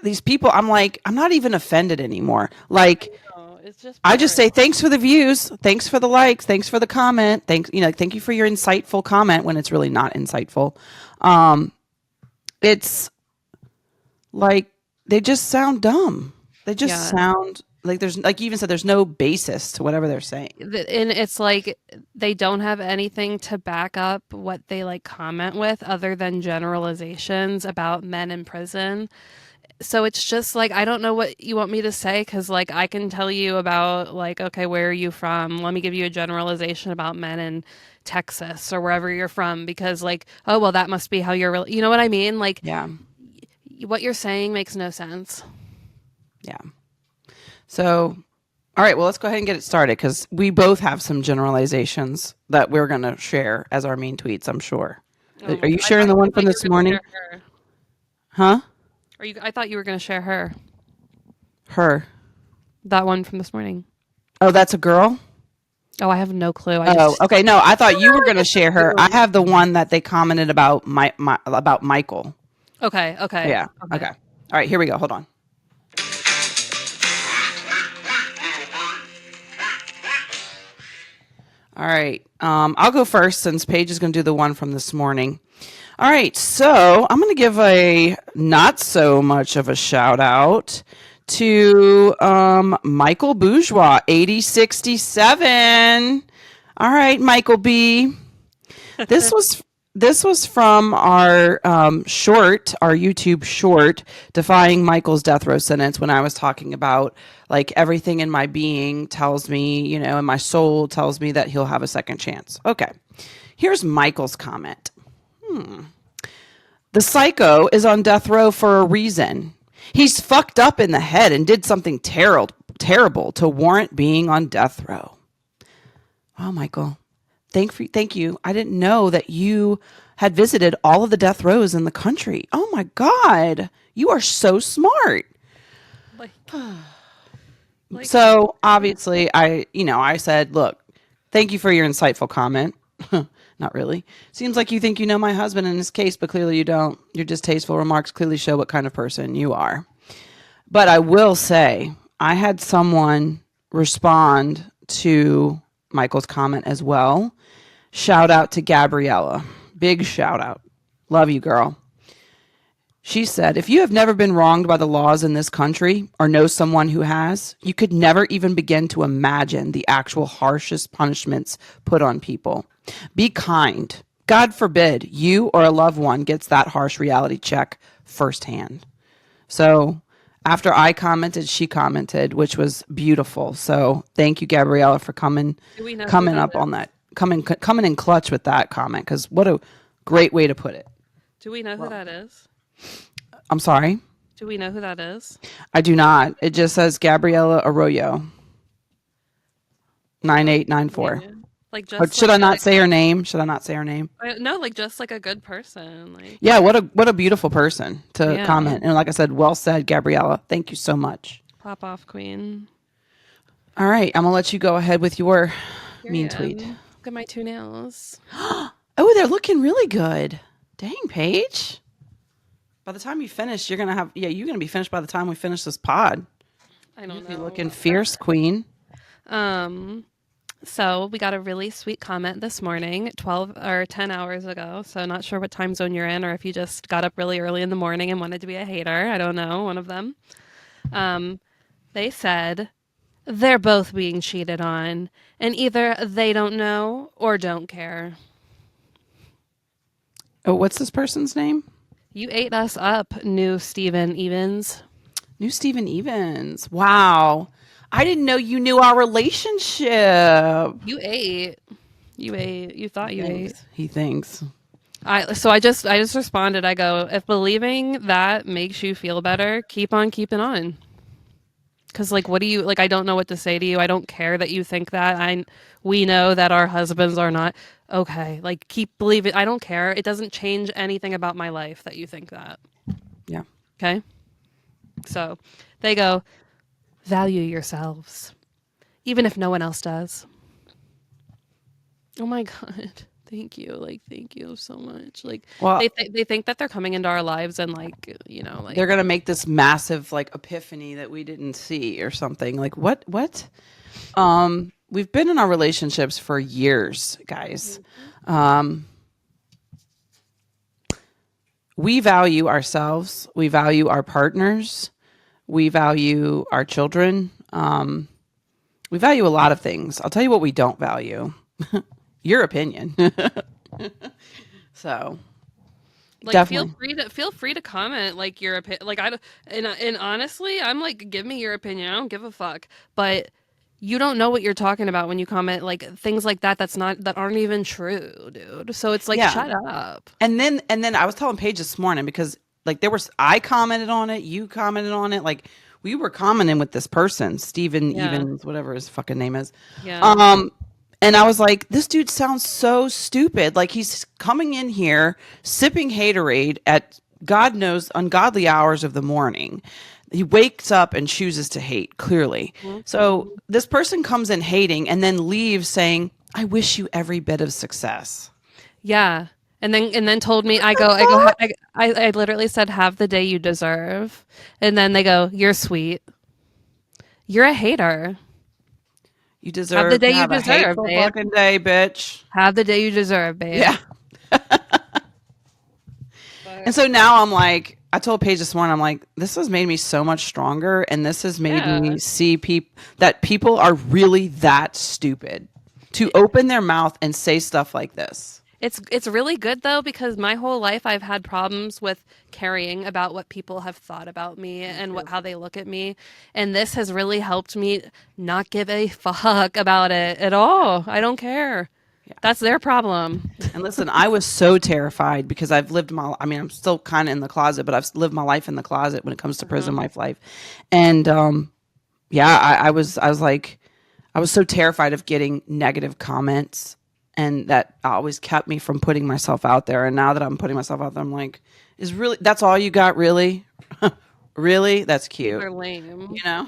these people, I'm like, I'm not even offended anymore. Like, No, it's just I just boring. say thanks for the views, thanks for the likes, thanks for the comment, thank you for your insightful comment when it's really not insightful. It's like they just sound dumb. They just Yeah. sound like there's, like you even said, there's no basis to whatever they're saying. And it's like they don't have anything to back up what they like comment with other than generalizations about men in prison. So it's just like I don't know what you want me to say because like I can tell you about like okay, where are you from? Let me give you a generalization about men in Texas or wherever you're from because like oh well that must be how you're really, you know what I mean? Like Yeah, what you're saying makes no sense. yeah. So, all right, well, let's go ahead and get it started because we both have some generalizations that we're going to share as our main tweets, I'm sure. Oh Are my you God. sharing the I one thought from you were this going to morning? share her. Huh? I thought you were going to share her. Her. That one from this morning. Oh, that's a girl? Oh, I have no clue. I Oh, just okay. No, I thought you were I going to get share her. I confused. have the one that they commented about about Michael. Okay, okay, Yeah. okay. Okay. All right, here we go. Hold on. All right. I'll go first since Paige is going to do the one from this morning. All right. So I'm going to give a not so much of a shout out to Michael Bourgeois, 8067. All right, Michael B. This was this was from our our YouTube short, defying Michael's death row sentence. When I was talking about like everything in my being tells me, and my soul tells me that he'll have a second chance. Okay, here's Michael's comment. The psycho is on death row for a reason. He's fucked up in the head and did something terrible to warrant being on death row. Oh, Michael. Thank you. I didn't know that you had visited all of the death rows in the country. Oh my God. You are so smart. Like, like So obviously I said, look, thank you for your insightful comment. Not really. Seems like you think you know my husband in this case, but clearly you don't. Your distasteful remarks clearly show what kind of person you are. But I will say, I had someone respond to Michael's comment as well. Shout out to Gabriella. Big shout out. Love you, girl. She said, if you have never been wronged by the laws in this country or know someone who has, you could never even begin to imagine the actual harshest punishments put on people. Be kind. God forbid you or a loved one gets that harsh reality check firsthand. So after I commented, she commented, which was beautiful. So thank you, Gabriella, for coming do we know who coming that up on is? that, coming in clutch with that comment. Because what a great way to put it. Do we know who that is? I'm sorry, Do we know who that is? I do not. It just says Gabriella Arroyo, Okay. 9894. Like Or just should like I not say her name? Should I not say her name? no, like just like a good person. Like Yeah, what a beautiful person to yeah, comment. And like I said, well said, Gabriella. Thank you so much. pop off queen. All right, I'm gonna let you go ahead with your mean Period. tweet. Look at my two nails. Oh, they're looking really good. Dang, Paige. By the time you finish, you're gonna be finished by the time we finish this pod. I don't You'll be know. looking fierce, queen. Um, so we got a really sweet comment this morning, 12 or 10 hours ago. So not sure what time zone you're in, or if you just got up really early in the morning and wanted to be a hater. I don't know, one of them. They said they're both being cheated on, and either they don't know or don't care. Oh, what's this person's name? You ate us up, new Steven Evans. New Steven Evans. Wow. I didn't know you knew our relationship. You ate. You ate. You thought you ate. He thinks. I just responded. I go, if believing that makes you feel better, keep on keeping on. Because like, what do you like? I don't know what to say to you. I don't care that you think that. We know that our husbands are not okay. Like, keep believing. I don't care. It doesn't change anything about my life that you think that. Yeah. Okay. So they go, value yourselves, even if no one else does. Oh my God. Thank you. Like, thank you so much. Like, Well, they think that they're coming into our lives and like, you know, like they're going to make this massive like epiphany that we didn't see or something. Like what? We've been in our relationships for years, guys. We value ourselves. We value our partners. We value our children. We value a lot of things. I'll tell you what we don't value. Your opinion. So like definitely. feel free to comment like your opinion. Like and honestly, I'm like, give me your opinion. I don't give a fuck. But you don't know what you're talking about when you comment like things like that. That aren't even true, dude. So it's like, Yeah. shut up. And then I was telling Paige this morning because like I commented on it, you commented on it, like we were commenting with this person, Steven Yeah. Evans, whatever his fucking name is. Yeah. And I was like, this dude sounds so stupid. Like he's coming in here sipping haterade at God knows ungodly hours of the morning. He wakes up and chooses to hate, clearly. So this person comes in hating and then leaves saying, I wish you every bit of success. Yeah. And then told me, I literally said, have the day you deserve. And then they go, you're sweet. You're a hater. You Have the deserve day to you have a deserve, hateful babe. fucking day, bitch. Have the day you deserve, babe. Yeah. And so now I'm like, I told Paige this morning, I'm like, this has made me so much stronger. And this has made me see that people are really that stupid to open their mouth and say stuff like this. It's really good though, because my whole life I've had problems with caring about what people have thought about me and how they look at me, and this has really helped me not give a fuck about it at all. I don't care. Yeah. That's their problem. And listen, I was so terrified because I'm still kind of in the closet, but I've lived my life in the closet when it comes to prison life. And I was like, I was so terrified of getting negative comments, and that always kept me from putting myself out there. And now that I'm putting myself out there, I'm like, that's all you got? Really? Really? That's cute. They're lame. You know?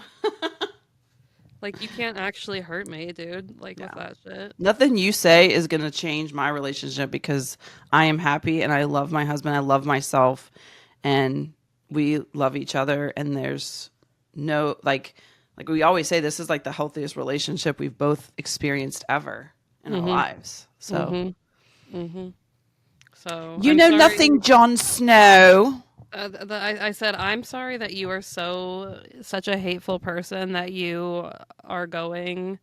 Like, you can't actually hurt me, dude. Like, with that shit. Nothing you say is going to change my relationship because I am happy and I love my husband. I love myself and we love each other. And there's no, like we always say, this is like the healthiest relationship we've both experienced ever in our lives. So, So you I'm know sorry. nothing, Jon Snow. I said, I'm sorry that you are such a hateful person that you are going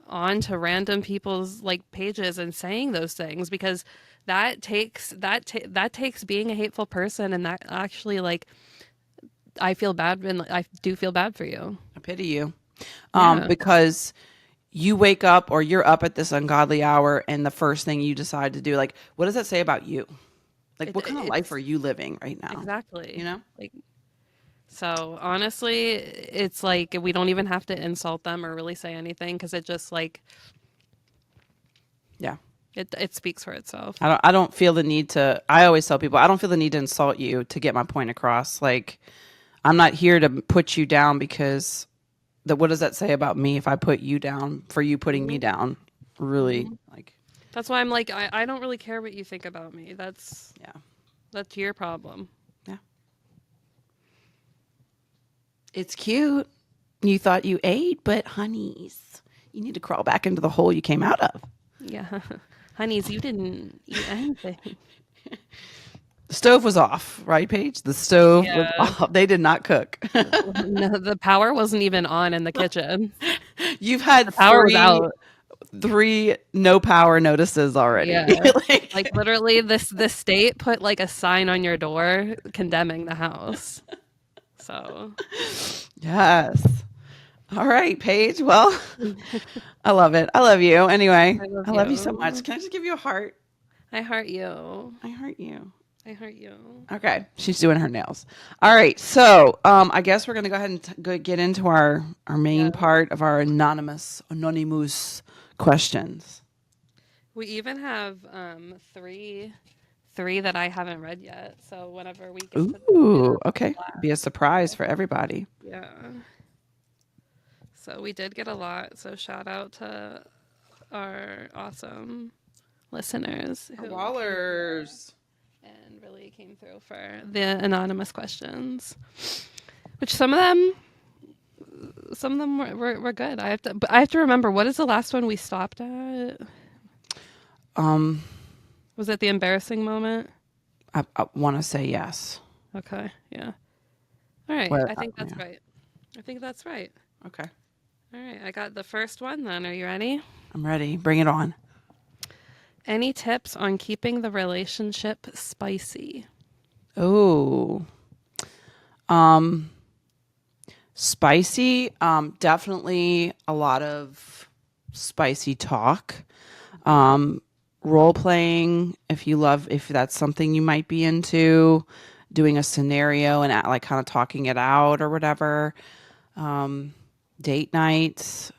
on to random people's like pages and saying those things, because that takes being a hateful person, and that actually, like, I feel bad, and I do feel bad for you. I pity you. Yeah. Because you wake up or you're up at this ungodly hour and the first thing you decide to do, like, what does that say about you? Like, what kind of life are you living right now? Exactly. You know? Like, so honestly, it's like we don't even have to insult them or really say anything, because it just like, Yeah. it speaks for itself. I don't feel the need to, I always tell people, I don't feel the need to insult you to get my point across. Like, I'm not here to put you down because what does that say about me if I put you down for you putting me down? Really, like. That's why I'm like, I don't really care what you think about me. That's your problem. Yeah. It's cute. You thought you ate, but honeys, you need to crawl back into the hole you came out of. Yeah. Honeys, you didn't eat anything. The stove was off, right, Paige? The stove was off. They did not cook. No, the power wasn't even on in the kitchen. You've had The power was out. three no power notices already. Yeah. Like, Like literally this state put like a sign on your door condemning the house. So yes. All right, Paige. Well, I love it. I love you. Anyway, I love I love you so much. you. Can I just give you a heart? I heart you. I heart you. I heart you. Okay, she's doing her nails. All right, so I guess we're gonna go ahead and get into our main Yeah. part of our anonymous questions. We even have three that I haven't read yet. So whenever we get to do Ooh, them, okay, be a surprise for everybody. yeah. So we did get a lot. So shout out to our awesome listeners who Wallers. and really came through for the anonymous questions. Which some of them were good. But I have to remember, what is the last one we stopped at? Um, Was it the embarrassing moment? I want to say yes. Okay, yeah. All right, Well, I think that's yeah. right. I think that's right. Okay, All right, I got the first one then. Are you ready? I'm ready. Bring it on. Any tips on keeping the relationship spicy? Oh, spicy. Definitely a lot of spicy talk. Role playing, if that's something you might be into, doing a scenario and like kind of talking it out or whatever. Date nights,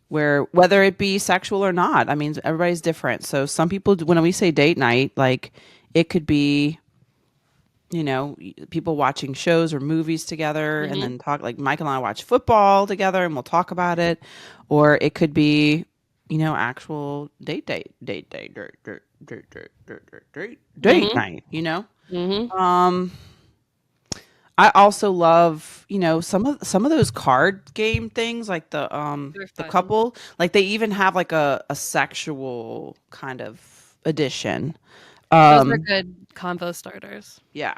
where whether it be sexual or not. I mean, everybody's different. So some people, when we say date night, like it could be, people watching shows or movies together and Mm-hmm. then talk, like Mike and I watch football together and we'll talk about it. Or it could be, actual date Mm-hmm. night. Mm-hmm. I also love, some of those card game things, like the They're the fun. couple, like they even have like a sexual kind of edition. Those are good convo starters. Yeah.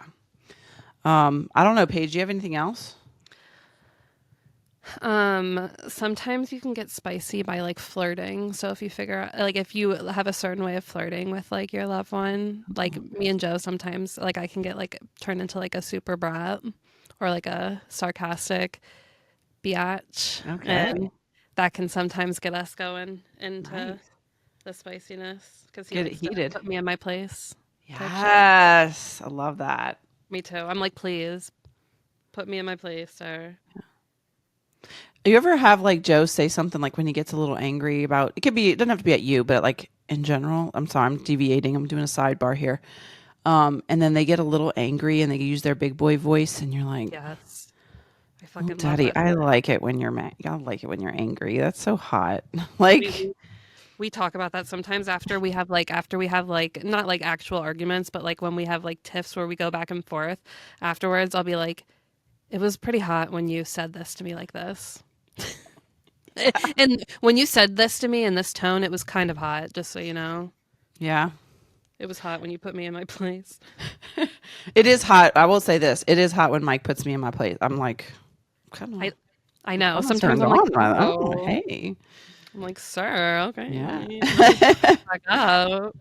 I don't know, Paige, do you have anything else? Sometimes you can get spicy by like flirting. So if you figure out, like, if you have a certain way of flirting with like your loved one, like me and Joe, sometimes like I can get like turned into like a super brat or like a sarcastic biatch, Okay. and that can sometimes get us going into Nice. the spiciness because he Get it likes to heated. put me in my place. Type shit. Yes. I love that. Me too. I'm like, please put me in my place, or You ever have like Joe say something like when he gets a little angry about, it doesn't have to be at you, but like in general, I'm sorry, I'm deviating. I'm doing a sidebar here. And then they get a little angry and they use their big boy voice and you're like, yes, I oh, fucking love daddy, that. I like it when you're mad. I like it when you're angry. That's so hot. Like, We talk about that sometimes after we have like not like actual arguments, but like when we have like tiffs where we go back and forth. Afterwards, I'll be like, "It was pretty hot when you said this to me like this." And when you said this to me in this tone, it was kind of hot, just so you know. yeah, It was hot when you put me in my place. it is hot. I will say this. It is hot when Mike puts me in my place. I'm like, kind I of, I know. kind of Sometimes turned I'm like, on by that. Oh, "Oh." hey. I'm like, "Sir, okay. Yeah. Let me back up."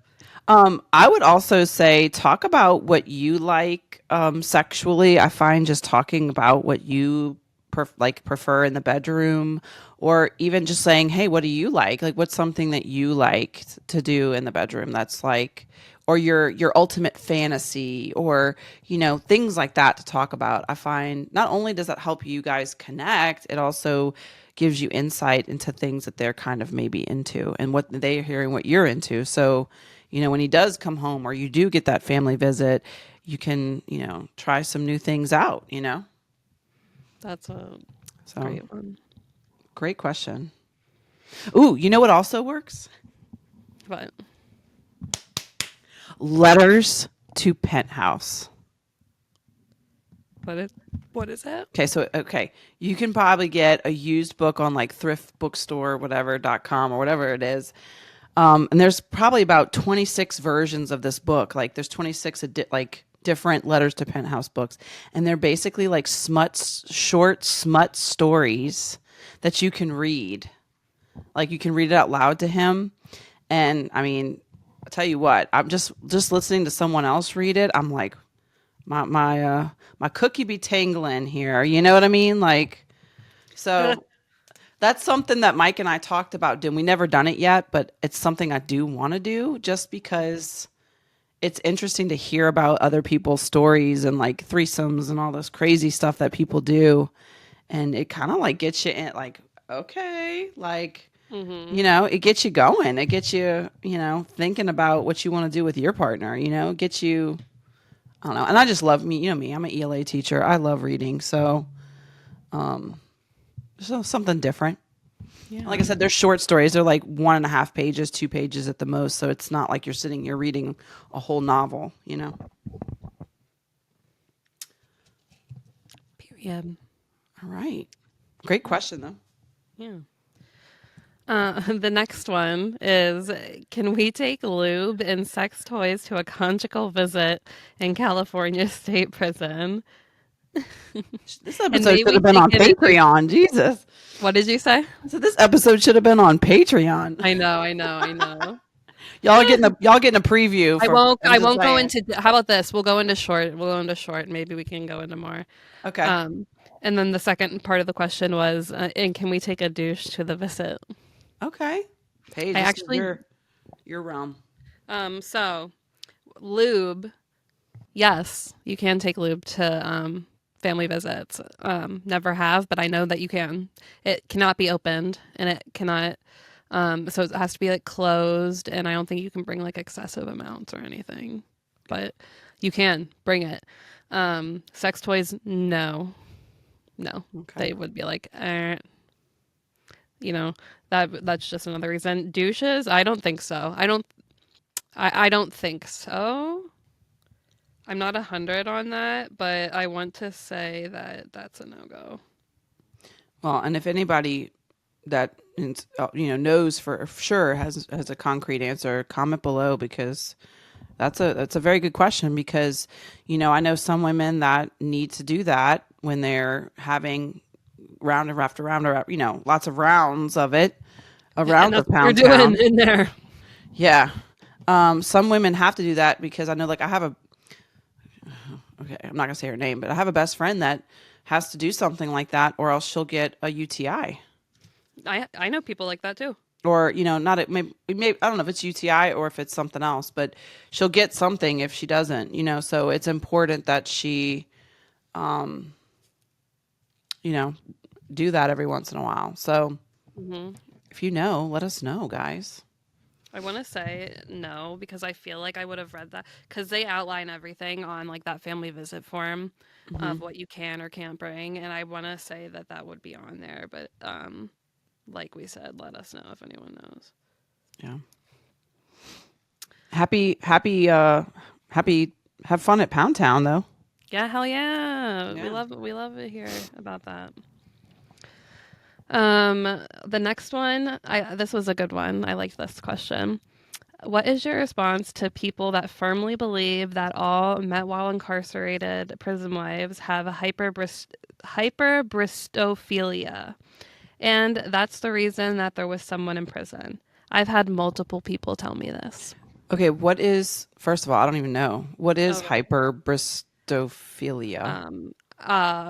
I would also say talk about what you like sexually. I find just talking about what you prefer in the bedroom, or even just saying, "Hey, what do you like? Like, what's something that you like to do in the bedroom that's like, or your ultimate fantasy, or things like that to talk about." I find not only does that help you guys connect, it also gives you insight into things that they're kind of maybe into and what they're hearing what you're into. So when he does come home or you do get that family visit, you can, try some new things out. That's a So great one. great question. Ooh, you know what also works? But Letters to Penthouse. what is what is it? Okay. You can probably get a used book on like thrift bookstore, whatever.com or whatever it is. And there's probably about 26 versions of this book. Like there's 26 different letters to penthouse books, and they're basically like short smut stories that you can read. Like you can read it out loud to him. And I mean, I'll tell you what, I'm just listening to someone else read it. I'm like, my cookie be tangling here. You know what I mean? Like, so that's something that Mike and I talked about doing. We never done it yet, but it's something I do want to do just because it's interesting to hear about other people's stories and like threesomes and all this crazy stuff that people do. And it kind of like gets you in like, okay, like, Mm-hmm. you know, it gets you going. It gets you, thinking about what you want to do with your partner, get you, I don't know. And I just love me, me, I'm an ELA teacher. I love reading. So something different. Yeah. Like I said, they're short stories. They're like 1.5 pages, 2 pages at the most. So it's not like you're sitting here reading a whole novel, Period. All right. Great question, though. Yeah. The next one is, can we take lube and sex toys to a conjugal visit in California State Prison? This And episode may should we have been take on it as a, Patreon. Jesus. what did you say? So this episode should have been on Patreon. I know. Y'all getting a preview I for won't I'm I just won't go saying. into, how about this? We'll go into short. Maybe we can go into more. Okay. Um, and then the second part of the question was, and can we take a douche to the visit? Okay. Paige, I this is actually, your realm. so lube, yes, you can take lube to family visits. Never have, but I know that you can. It cannot be opened, and it cannot. So it has to be like closed, and I don't think you can bring like excessive amounts or anything, but you can bring it. Sex toys, no, Okay. they would be like, you know, that's just another reason. Douches, I don't think so. I don't think so. I'm not 100 on that, but I want to say that that's a no-go. Well, and if anybody that knows for sure has a concrete answer, comment below because that's a very good question because I know some women that need to do that when they're having round after round or lots of rounds of it And around the that's what you're pound doing town. in there. Yeah. Some women have to do that because I know like I have okay, I'm not gonna say her name, but I have a best friend that has to do something like that or else she'll get a UTI. I know people like that too. Or not maybe I don't know if it's UTI or if it's something else, but she'll get something if she doesn't. So it's important that she, do that every once in a while. So if you know, let us know, guys. I want to say no because I feel like I would have read that because they outline everything on like that family visit form of what you can or can't bring, and I want to say that that would be on there, but like we said, let us know if anyone knows. Yeah. Happy. Have fun at Pound Town though. Yeah, hell yeah. Yeah. We love it here about that. The next one, this was a good one. I liked this question. What is your response to people that firmly believe that all met while incarcerated prison wives have hyperbristophilia? And that's the reason that there was someone in prison. I've had multiple people tell me this. Okay. First of all, I don't even know. What is hyperbristophilia?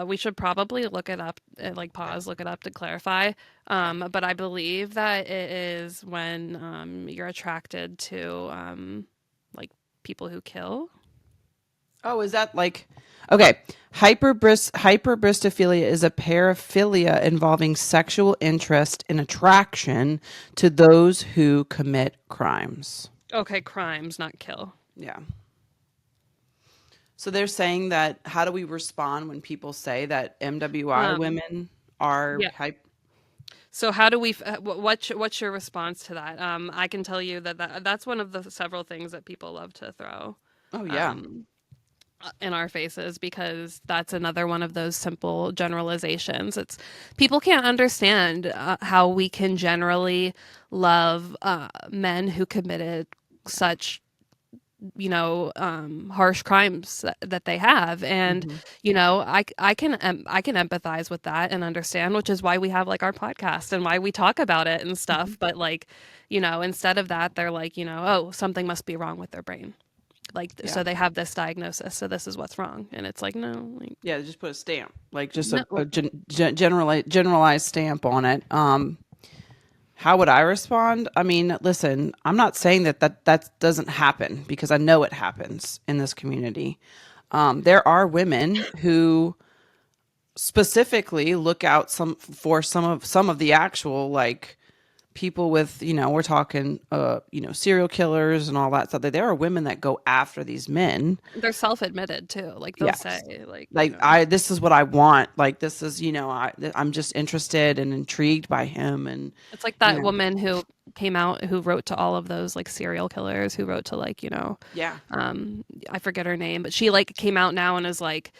We should probably look it up, like pause, look it up to clarify. But I believe that it is when you're attracted to like people who kill. Oh, is that like okay? Hyperbristophilia is a paraphilia involving sexual interest and attraction to those who commit crimes. Okay, crimes, not kill. Yeah. So they're saying that how do we respond when people say that MWI women are Yeah. So how do we? What's your response to that? I can tell you that's one of the several things that people love to throw. Oh yeah. In our faces because that's another one of those simple generalizations. It's people can't understand how we can generally love men who committed such harsh crimes that they have. And Hmm. I can empathize with that and understand, which is why we have like our podcast and why we talk about it and Hmm. stuff. But like, instead of that, they're like, oh, something must be wrong with their brain. Like, Yeah. so they have this diagnosis, so this is what's wrong. And it's like, no, like, Yeah, just put a stamp, like just no. a generalized stamp on it. How would I respond? I mean, listen, I'm not saying that doesn't happen, because I know it happens in this community. There are women who specifically look out for some of the actual, like, people with, we're talking serial killers and all that stuff. There are women that go after these men. They're self-admitted too. Like they'll say, Yes. like, Like, this is what I want. Like, this is, I'm just interested and intrigued by him. And, it's like you that know, woman who came out who wrote to all of those like serial killers, who wrote to like, yeah. I forget her name, but she like came out now and is like,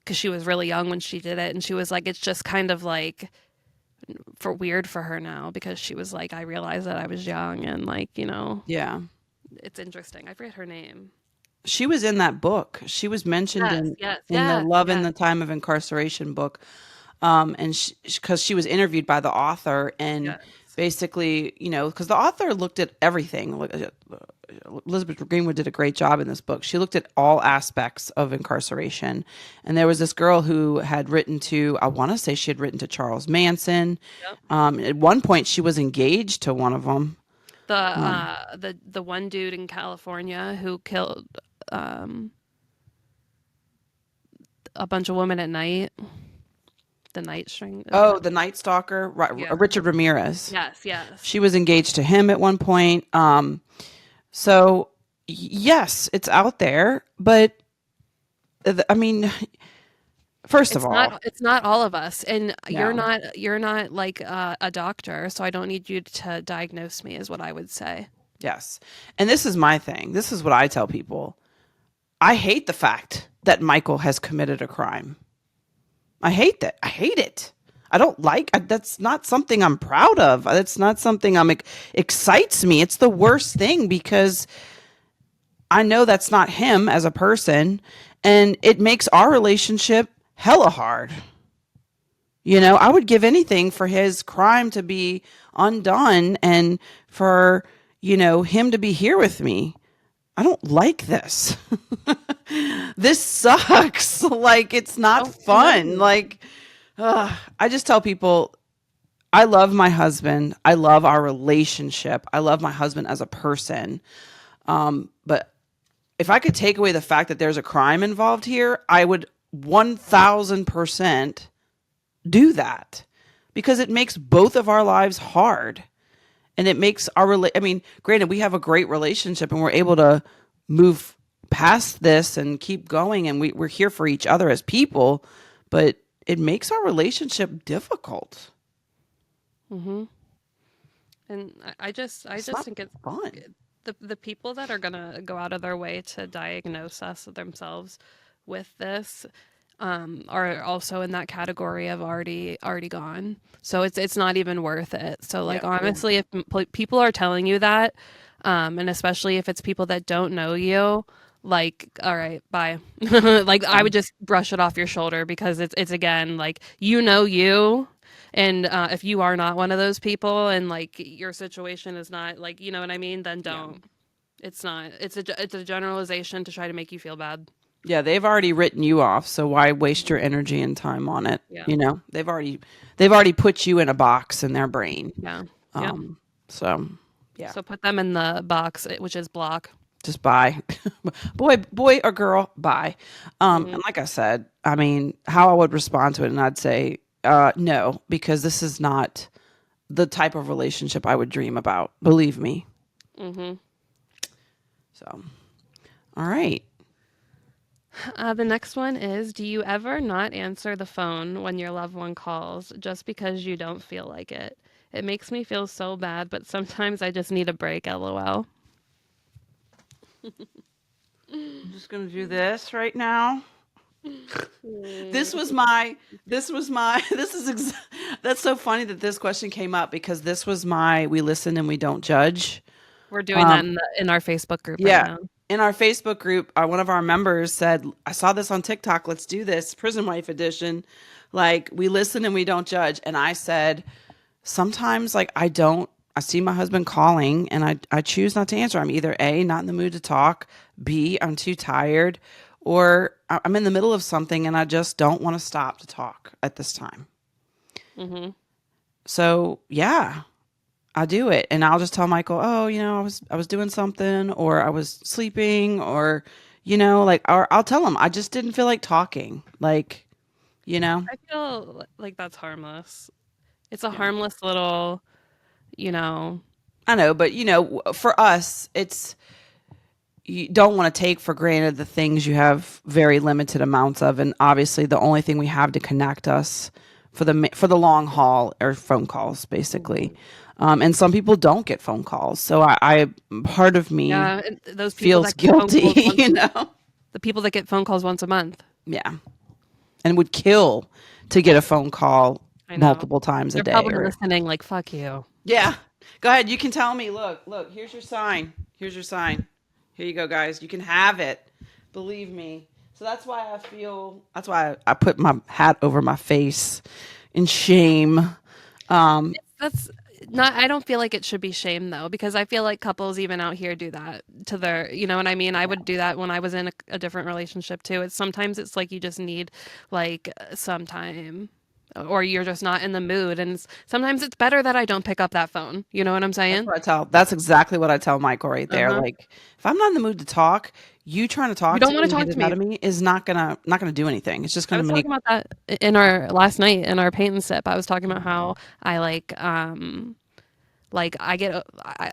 because she was really young when she did it, and she was like, it's just kind of like weird for her now, because she was like, I realized that I was young, and like, Yeah. it's interesting. I forget her name. She was in that book. She was mentioned Yes, in yes, the yes, Love in yes. the Time of Incarceration book. And because she was interviewed by the author, and Yes. basically, because the author looked at everything. Elizabeth Greenwood did a great job in this book. She looked at all aspects of incarceration. And there was this girl who had written to, I want to say she had written to Charles Manson. Yep. At one point, she was engaged to one of them. The one dude in California who killed um a bunch of women at night, the night string. Oh, the Night Stalker, Yeah. Richard Ramirez. Yes, yes. She was engaged to him at one point. So yes, it's out there, but I mean, first of all, It's not all of us. And no, you're not like a doctor, so I don't need you to diagnose me, is what I would say. yes. And this is my thing. This is what I tell people. I hate the fact that Michael has committed a crime. I hate that. I hate it. I don't like that's not something I'm proud of. That's not something excites me. It's the worst thing, because I know that's not him as a person, and it makes our relationship hella hard. I would give anything for his crime to be undone, and for, him to be here with me. I don't like this. This sucks. Like, it's not Oh, no. fun. Like, I just tell people, I love my husband. I love our relationship. I love my husband as a person. But if I could take away the fact that there's a crime involved here, I would 1000% do that, because it makes both of our lives hard. And it makes I mean, granted, we have a great relationship and we're able to move past this and keep going, and we're here for each other as people, but it makes our relationship difficult. Mm-hmm. And I It's just not think it's fun. the people that are gonna go out of their way to diagnose us themselves with this are also in that category of already gone. So it's not even worth it. So like, Yeah. honestly, if people are telling you that, and especially if it's people that don't know you, like, all right, bye. Like, I would just brush it off your shoulder, because it's again like, you. And if you are not one of those people, and like your situation is not like, you know what I mean, then Yeah. don't. It's not. It's a generalization to try to make you feel bad. Yeah, they've already written you off, so why waste your energy and time on it? Yeah. They've already put you in a box in their brain. Yeah. Yeah. So yeah, So put them in the box, which is block. just bye. Boy or girl, bye. Hmm. And like I said, I mean, how I would respond to it, and I'd say no, because this is not the type of relationship I would dream about. Believe me. Hmm. So, all right. The next one is, do you ever not answer the phone when your loved one calls just because you don't feel like it? It makes me feel so bad, but sometimes I just need a break, lol. I'm just gonna do this right now. This was my. This was my. This is. That's so funny that this question came up, because this was my. We listen and we don't judge. We're doing that in our Facebook group right Yeah. now. in our Facebook group, one of our members said, I saw this on TikTok. Let's do this prison wife edition. Like, we listen and we don't judge. And I said, sometimes, like, I see my husband calling and I choose not to answer. I'm either A, not in the mood to talk, B, I'm too tired, or I'm in the middle of something and I just don't want to stop to talk at this time. Mm-hmm. So, yeah. I do it, and I'll just tell Michael, "Oh, I was doing something, or I was sleeping, or or I'll tell him I just didn't feel like talking, like, you know." I feel like that's harmless. It's a Yeah, harmless little, you know. I know, but for us, it's you don't want to take for granted the things you have very limited amounts of, and obviously, the only thing we have to connect us for the long haul are phone calls, basically. And some people don't get phone calls, so I part of me Yeah, and those people feels that get phone guilty, calls once, you know? the people that get phone calls once a month. Yeah. And would kill to get a phone call I know. multiple times a They're day probably or listening like, fuck you. yeah. Go ahead, you can tell me, look, here's your sign. Here's your sign. Here you go, guys. You can have it. Believe me. So that's why I put my hat over my face in shame. That's not, I don't feel like it should be shame though, because I feel like couples even out here do that to their, you know what I mean? I would do that when I was in a different relationship too. Sometimes it's like you just need like some time or you're just not in the mood. And sometimes it's better that I don't pick up that phone. You know what I'm saying? That's exactly what I tell Michael right there. Uh-huh. Like, if I'm not in the mood to talk, you trying to You talk don't to me want to and talk get to it out me. of me is not gonna do anything. It's just I gonna was make talking about that in our last night in our paint and sip. I was talking about how I like I get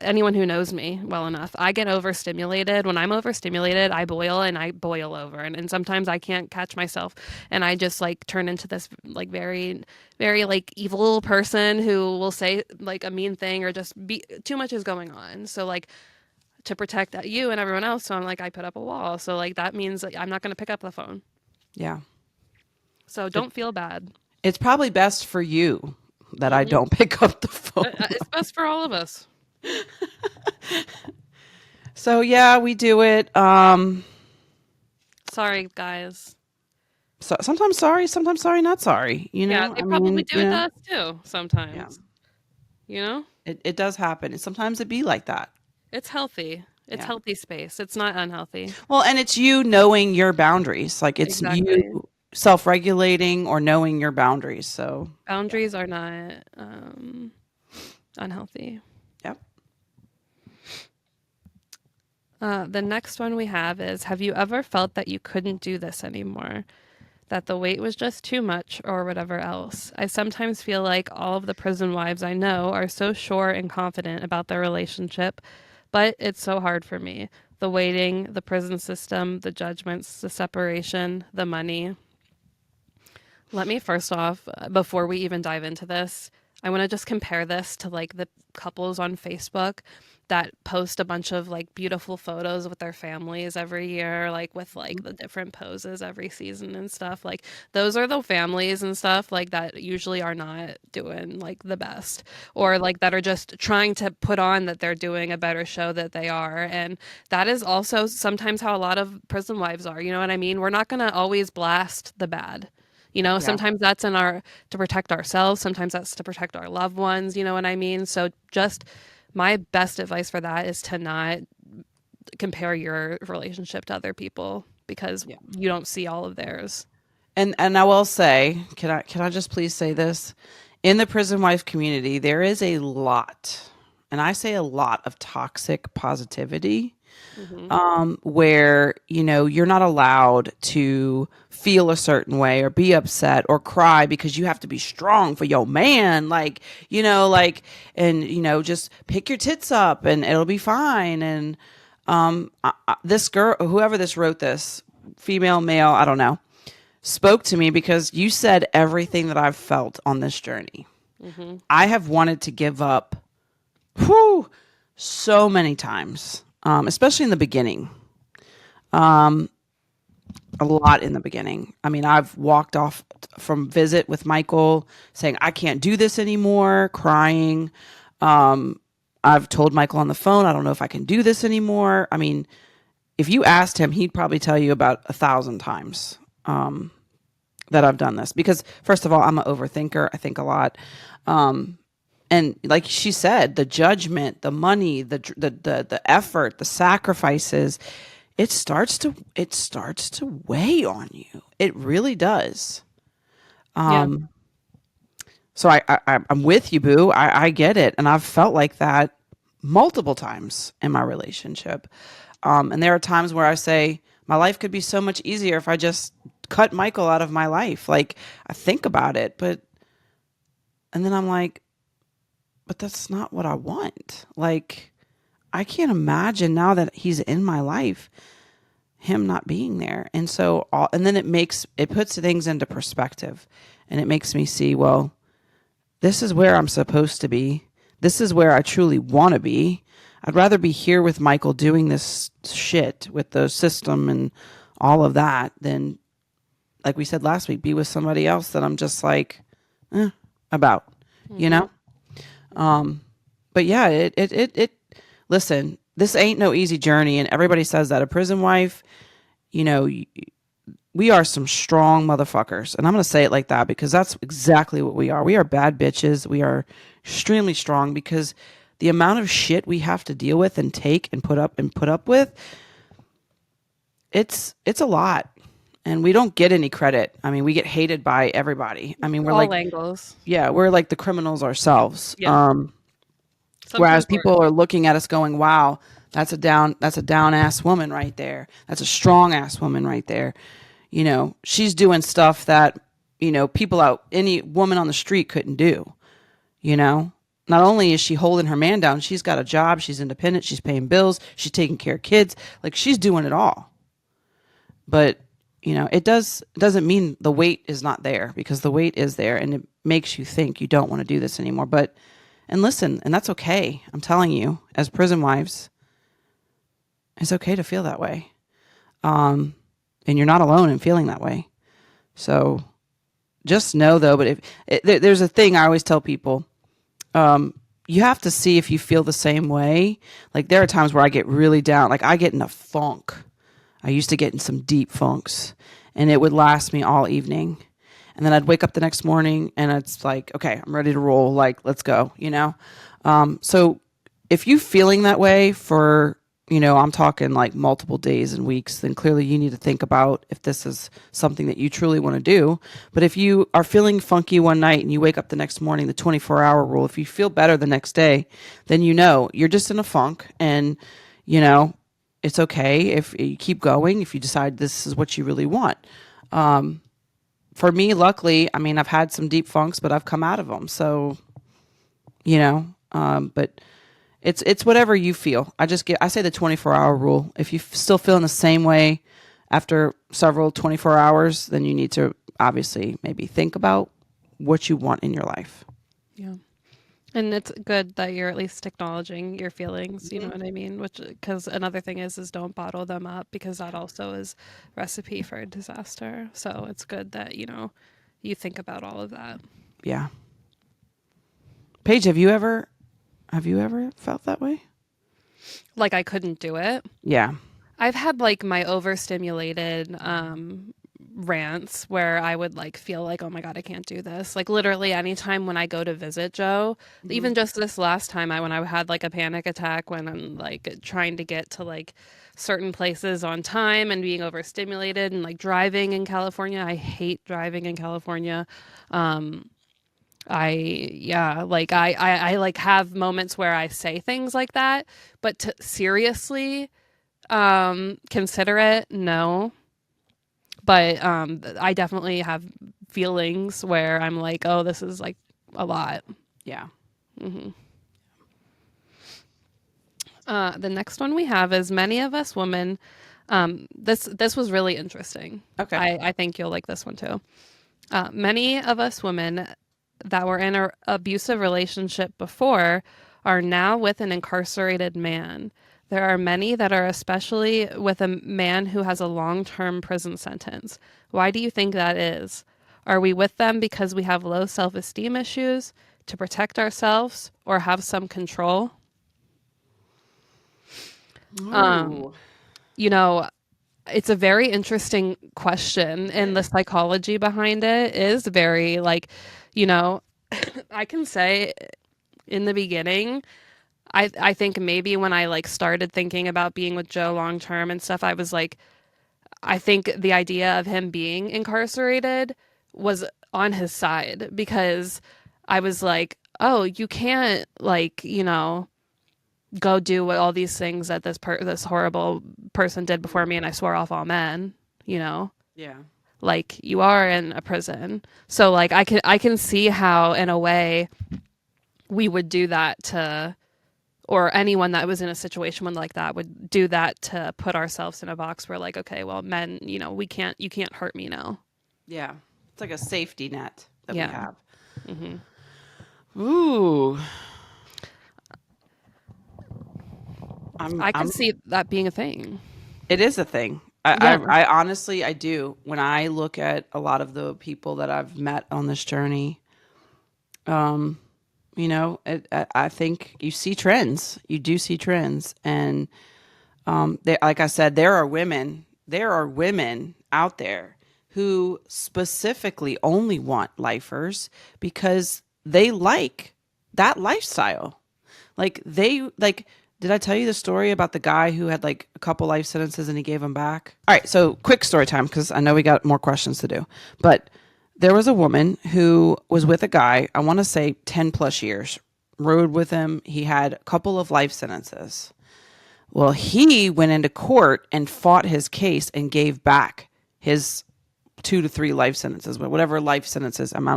anyone who knows me well enough, I get overstimulated. When I'm overstimulated, I boil and I boil over, and sometimes I can't catch myself, and I just like turn into this like very, very like evil person who will say like a mean thing or just be too much is going on. So like to protect you and everyone else, so I'm like I put up a wall. So like that means like, I'm not going to pick up the phone. yeah. So It, don't feel bad. it's probably best for you that I Hmm. don't pick up the phone. It's best for all of us. So yeah, we do it. Sorry, guys. So sometimes sorry, not sorry. Yeah, they I probably mean, do it to us too yeah, sometimes. You know? it does happen. And sometimes it be like that. It's healthy. It's Yeah. healthy space. It's not unhealthy. Well, and it's you knowing your boundaries. Like it's you Exactly. self-regulating or knowing your boundaries. So yeah. Boundaries are not unhealthy. Yep. The next one we have is, have you ever felt that you couldn't do this anymore? That the weight was just too much or whatever else? I sometimes feel like all of the prison wives I know are so sure and confident about their relationship, but it's so hard for me. The waiting, the prison system, the judgments, the separation, the money. Let me first off, before we even dive into this, I want to just compare this to like the couples on Facebook that post a bunch of like beautiful photos with their families every year, like with like the different poses every season and stuff. Like those are the families and stuff like that usually are not doing like the best or like that are just trying to put on that they're doing a better show that they are. And that is also sometimes how a lot of prison wives are. You know what I mean? We're not going to always blast the bad. You know, Yeah. sometimes that's in our to protect ourselves, sometimes that's to protect our loved ones, you know what I mean? So just my best advice for that is to not compare your relationship to other people because Yeah. you don't see all of theirs. And I will say, can I just please say this? In the prison wife community, there is a lot, and I say a lot of toxic positivity, Hmm. where you're not allowed to feel a certain way or be upset or cry because you have to be strong for your man, like and just pick your tits up and it'll be fine. And this girl, whoever this wrote this, female, male, I don't know, spoke to me because you said everything that I've felt on this journey. Hmm. I have wanted to give up, whew, so many times, especially in the beginning. A lot in the beginning. I mean, I've walked off from visit with Michael saying, I can't do this anymore, crying. I've told Michael on the phone, I don't know if I can do this anymore. I mean, if you asked him, he'd probably tell you about 1,000 times that I've done this. Because first of all, I'm an overthinker. I think a lot. And like she said, the judgment, the money, the effort, the sacrifices, it starts to weigh on you. It really does. Yeah. So I'm with you, boo. I get it, and I've felt like that multiple times in my relationship. And there are times where I say my life could be so much easier if I just cut Michael out of my life. Like, I think about it, and then I'm like, but that's not what I want. Like, I can't imagine now that he's in my life, him not being there. And so, and then it puts things into perspective, and it makes me see, well, this is where I'm supposed to be. This is where I truly want to be. I'd rather be here with Michael doing this shit with the system and all of that than, like we said last week, be with somebody else that I'm just like, about, you know? But yeah, listen, this ain't no easy journey. And everybody says that a prison wife, you know, we are some strong motherfuckers. And I'm going to say it like that because that's exactly what we are. We are bad bitches. We are extremely strong because the amount of shit we have to deal with and take and put up with, it's a lot. And we don't get any credit. I mean, we get hated by everybody. I mean, we're All like, angles. yeah, we're like the criminals ourselves. Yeah. Whereas Sometimes people are looking at us going, wow, that's a down ass woman right there. That's a strong ass woman right there. You know, she's doing stuff that, you know, any woman on the street couldn't do. You know, not only is she holding her man down, she's got a job, she's independent, she's paying bills, she's taking care of kids. Like, she's doing it all. But, you know, doesn't mean the weight is not there, because the weight is there and it makes you think you don't want to do this anymore. And listen, and that's okay. I'm telling you, as prison wives, it's okay to feel that way. And you're not alone in feeling that way. So just know, though, but there's a thing I always tell people, you have to see if you feel the same way. Like, there are times where I get really down. Like, I get in a funk. I used to get in some deep funks, and it would last me all evening. And then I'd wake up the next morning and it's like, okay, I'm ready to roll. Like, let's go, you know? So if you're feeling that way for, you know, I'm talking like multiple days and weeks, then clearly you need to think about if this is something that you truly want to do. But if you are feeling funky one night and you wake up the next morning, the 24-hour rule, if you feel better the next day, then you know you're just in a funk, and, you know, it's okay if you keep going, if you decide this is what you really want. For me, luckily, I mean, I've had some deep funks, but I've come out of them. So, you know, but it's whatever you feel. I say the 24-hour rule. If you're still feeling the same way after several 24 hours, then you need to obviously maybe think about what you want in your life. Yeah. And it's good that you're at least acknowledging your feelings, you know what I mean? Which, because another thing is don't bottle them up, because that also is recipe for disaster. So it's good that, you know, you think about all of that. Yeah. Paige, have you ever felt that way? Like, I couldn't do it. Yeah. I've had like my overstimulated rants where I would like feel like, oh my God, I can't do this. Like, literally anytime when I go to visit Joe, even just this last time when I had like a panic attack when I'm like trying to get to like certain places on time and being overstimulated, and like driving in California. I hate driving in California. I like have moments where I say things like that, but to seriously consider it, no. But I definitely have feelings where I'm like, oh, this is like a lot. Yeah. The next one we have is many of us women. This was really interesting. Okay. I think you'll like this one too. Many of us women that were in an abusive relationship before are now with an incarcerated man. There are many that are especially with a man who has a long-term prison sentence. Why do you think that is? Are we with them because we have low self-esteem issues, to protect ourselves, or have some control? Ooh. You know, it's a very interesting question, and the psychology behind it is very like, you know, I can say in the beginning, I think maybe when I like started thinking about being with Joe long term and stuff, I was like, I think the idea of him being incarcerated was on his side because I was like, oh, you can't like, go do what all these things that this horrible person did before me and I swore off all men, you know? Yeah. Like you are in a prison. So like I can see how in a way we would do that to or anyone that was in a situation like that would do that to put ourselves in a box where like, okay, well, men, you can't hurt me now. Yeah. It's like a safety net that we Yeah. have. Hmm. Ooh. I could I'm see that being a thing. It is a thing. Yeah. I honestly, I do. When I look at a lot of the people that I've met on this journey, um, I think you see trends. You do see trends, and like I said, there are women out there who specifically only want lifers because they like that lifestyle. Like did I tell you the story about the guy who had like a couple life sentences and he gave them back? All right, so quick story time because I know we got more questions to do. But there was a woman who was with a guy, I want to say 10 plus years, rode with him. He had a couple of life sentences. Well, he went into court and fought his case and gave back his 2 to 3 life sentences, whatever amount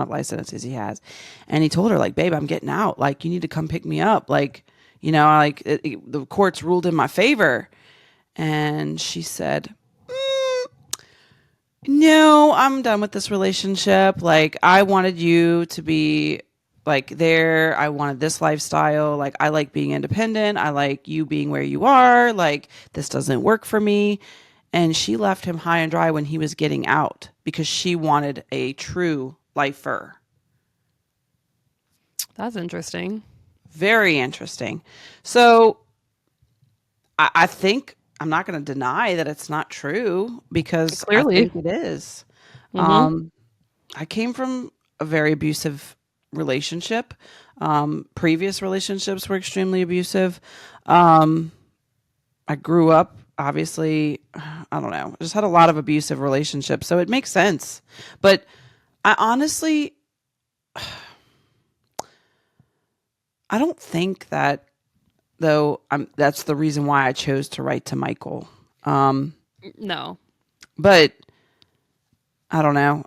of life sentences he has. And he told her, like, babe, I'm getting out. Like, you need to come pick me up. Like, the courts ruled in my favor. And she said, no, I'm done with this relationship. Like, I wanted you to be like there. I wanted this lifestyle. Like, I like being independent. I like you being where you are. Like, this doesn't work for me. And she left him high and dry when he was getting out because she wanted a true lifer. That's interesting. Very interesting. So I think I'm not going to deny that it's not true because I Clearly. think it is. Hmm. I came from a very abusive relationship. Previous relationships were extremely abusive. Um, I grew up, obviously, I don't know, just had a lot of abusive relationships. So it makes sense. But I honestly, I don't think that, though, that's the reason why I chose to write to Michael. No. But I don't know.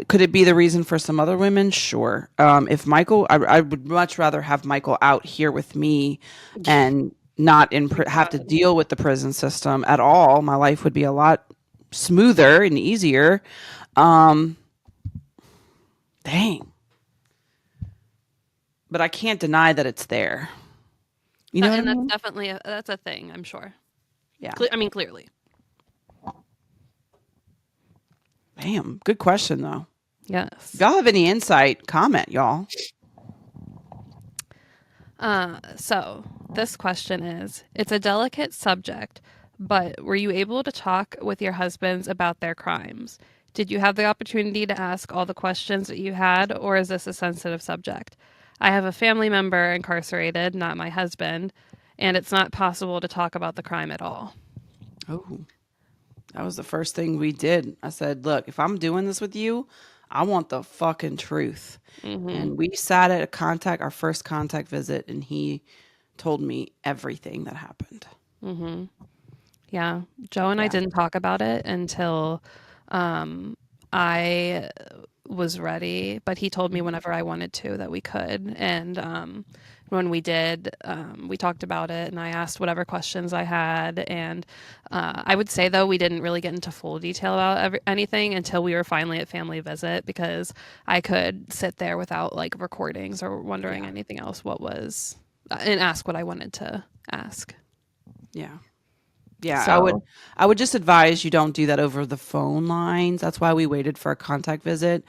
Could it be the reason for some other women? Sure. If Michael, I would much rather have Michael out here with me and not have to deal with the prison system at all. My life would be a lot smoother and easier. Um, dang. But I can't deny that it's there. You know what I And that's mean? definitely that's a thing, I'm sure. Yeah. I mean, clearly. Damn. Good question, though. If Yes. y'all have any insight, comment, y'all. So this question is, it's a delicate subject, but were you able to talk with your husbands about their crimes? Did you have the opportunity to ask all the questions that you had, or is this a sensitive subject? I have a family member incarcerated, not my husband, and it's not possible to talk about the crime at all. Oh, that was the first thing we did. I said, look, if I'm doing this with you, I want the fucking truth. Mm-hmm. And we sat at our first contact visit, and he told me everything that happened. Mm-hmm. Yeah. Joe and I Yeah. didn't talk about it until I was ready, but he told me whenever I wanted to that we could. And when we did, we talked about it and I asked whatever questions I had. And I would say, though, we didn't really get into full detail about anything until we were finally at family visit because I could sit there without like recordings or wondering Yeah. anything else what was and ask what I wanted to ask. Yeah. Yeah, So, I would just advise you don't do that over the phone lines. That's why we waited for a contact visit.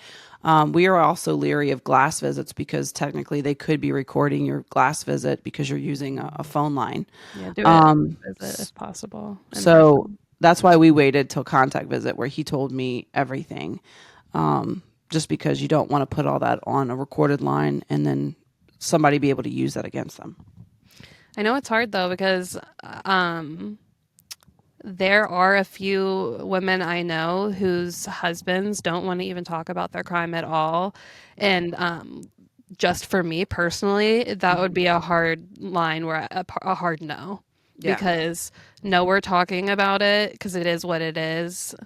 We are also leery of glass visits because technically they could be recording your glass visit because you're using a phone line. yeah, do it Um, visit if possible in so person. that's why we waited till contact visit where he told me everything. Just because you don't want to put all that on a recorded line and then somebody be able to use that against them. I know it's hard though because there are a few women I know whose husbands don't want to even talk about their crime at all. And just for me personally, that would be a hard line where a hard no. Yeah. Because no, we're talking about it because it is what it is.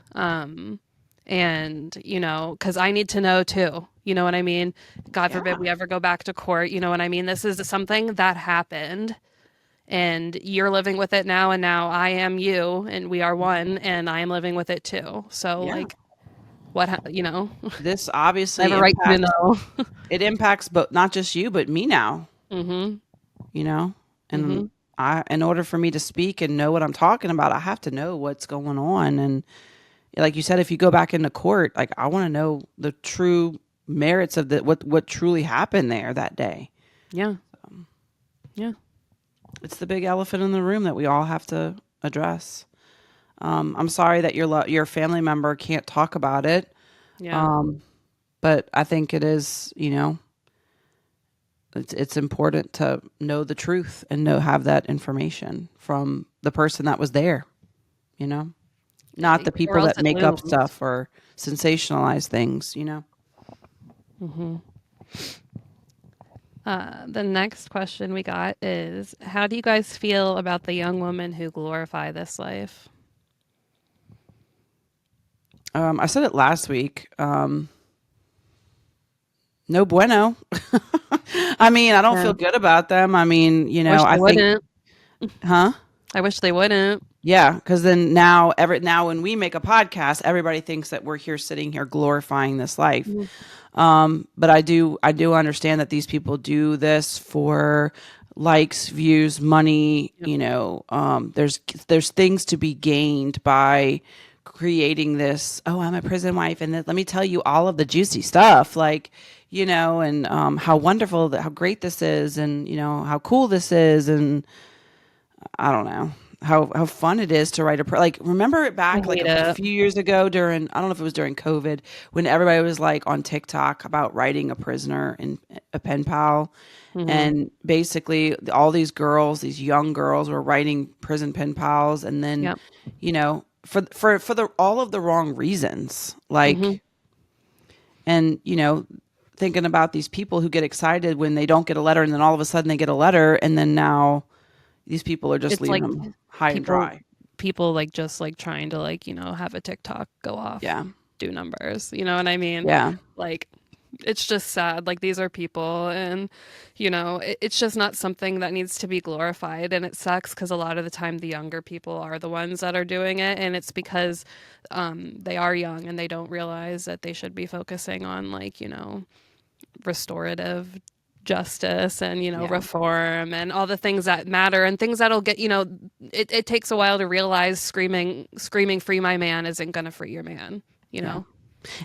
And, you know, because I need to know too. You know what I mean? God forbid we ever go back to court. You know what I mean? This is something that happened and you're living with it now. And now I am you and we are one and I am living with it too. So, like, you know, this obviously I have a right to know. It impacts, but not just you, but me now. Mm-hmm. You know, and in order for me to speak and know what I'm talking about, I have to know what's going on. And like you said, if you go back into court, like I want to know the true merits of what truly happened there that day. Yeah. Yeah. It's the big elephant in the room that we all have to address. I'm sorry that your family member can't talk about it. Yeah. But I think it is, you know, it's important to know the truth and have that information from the person that was there, you know, not the people that make up stuff or sensationalize things, you know. Mm-hmm. The next question we got is, how do you guys feel about the young women who glorify this life? I said it last week. No bueno. I mean, I don't feel good about them. I mean, you know, I think, huh? I wish they wouldn't. Yeah, because then now when we make a podcast, everybody thinks that we're here sitting here glorifying this life. But I do understand that these people do this for likes, views, money. You know, there's things to be gained by creating this. Oh, I'm a prison wife, and let me tell you all of the juicy stuff, like, you know, and how wonderful, how great this is, and you know how cool this is, and I don't know how fun it is to write like remember it back like a few years ago during, I don't know if it was during COVID, when everybody was like on TikTok about writing a prisoner in a pen pal. And basically all these girls, these young girls, were writing prison pen pals, and then you know, for all of the wrong reasons, like and you know, thinking about these people who get excited when they don't get a letter, and then all of a sudden they get a letter, and then now these people are just leaving them high and dry. People like just like trying to like, you know, have a TikTok go off, do numbers, you know what I mean? Yeah. Like, it's just sad. Like, these are people, and you know, it's just not something that needs to be glorified. And it sucks because a lot of the time the younger people are the ones that are doing it, and it's because they are young and they don't realize that they should be focusing on, like, you know, restorative justice and, you know, reform and all the things that matter, and things that'll get, you know, it takes a while to realize screaming free my man isn't gonna free your man, you know.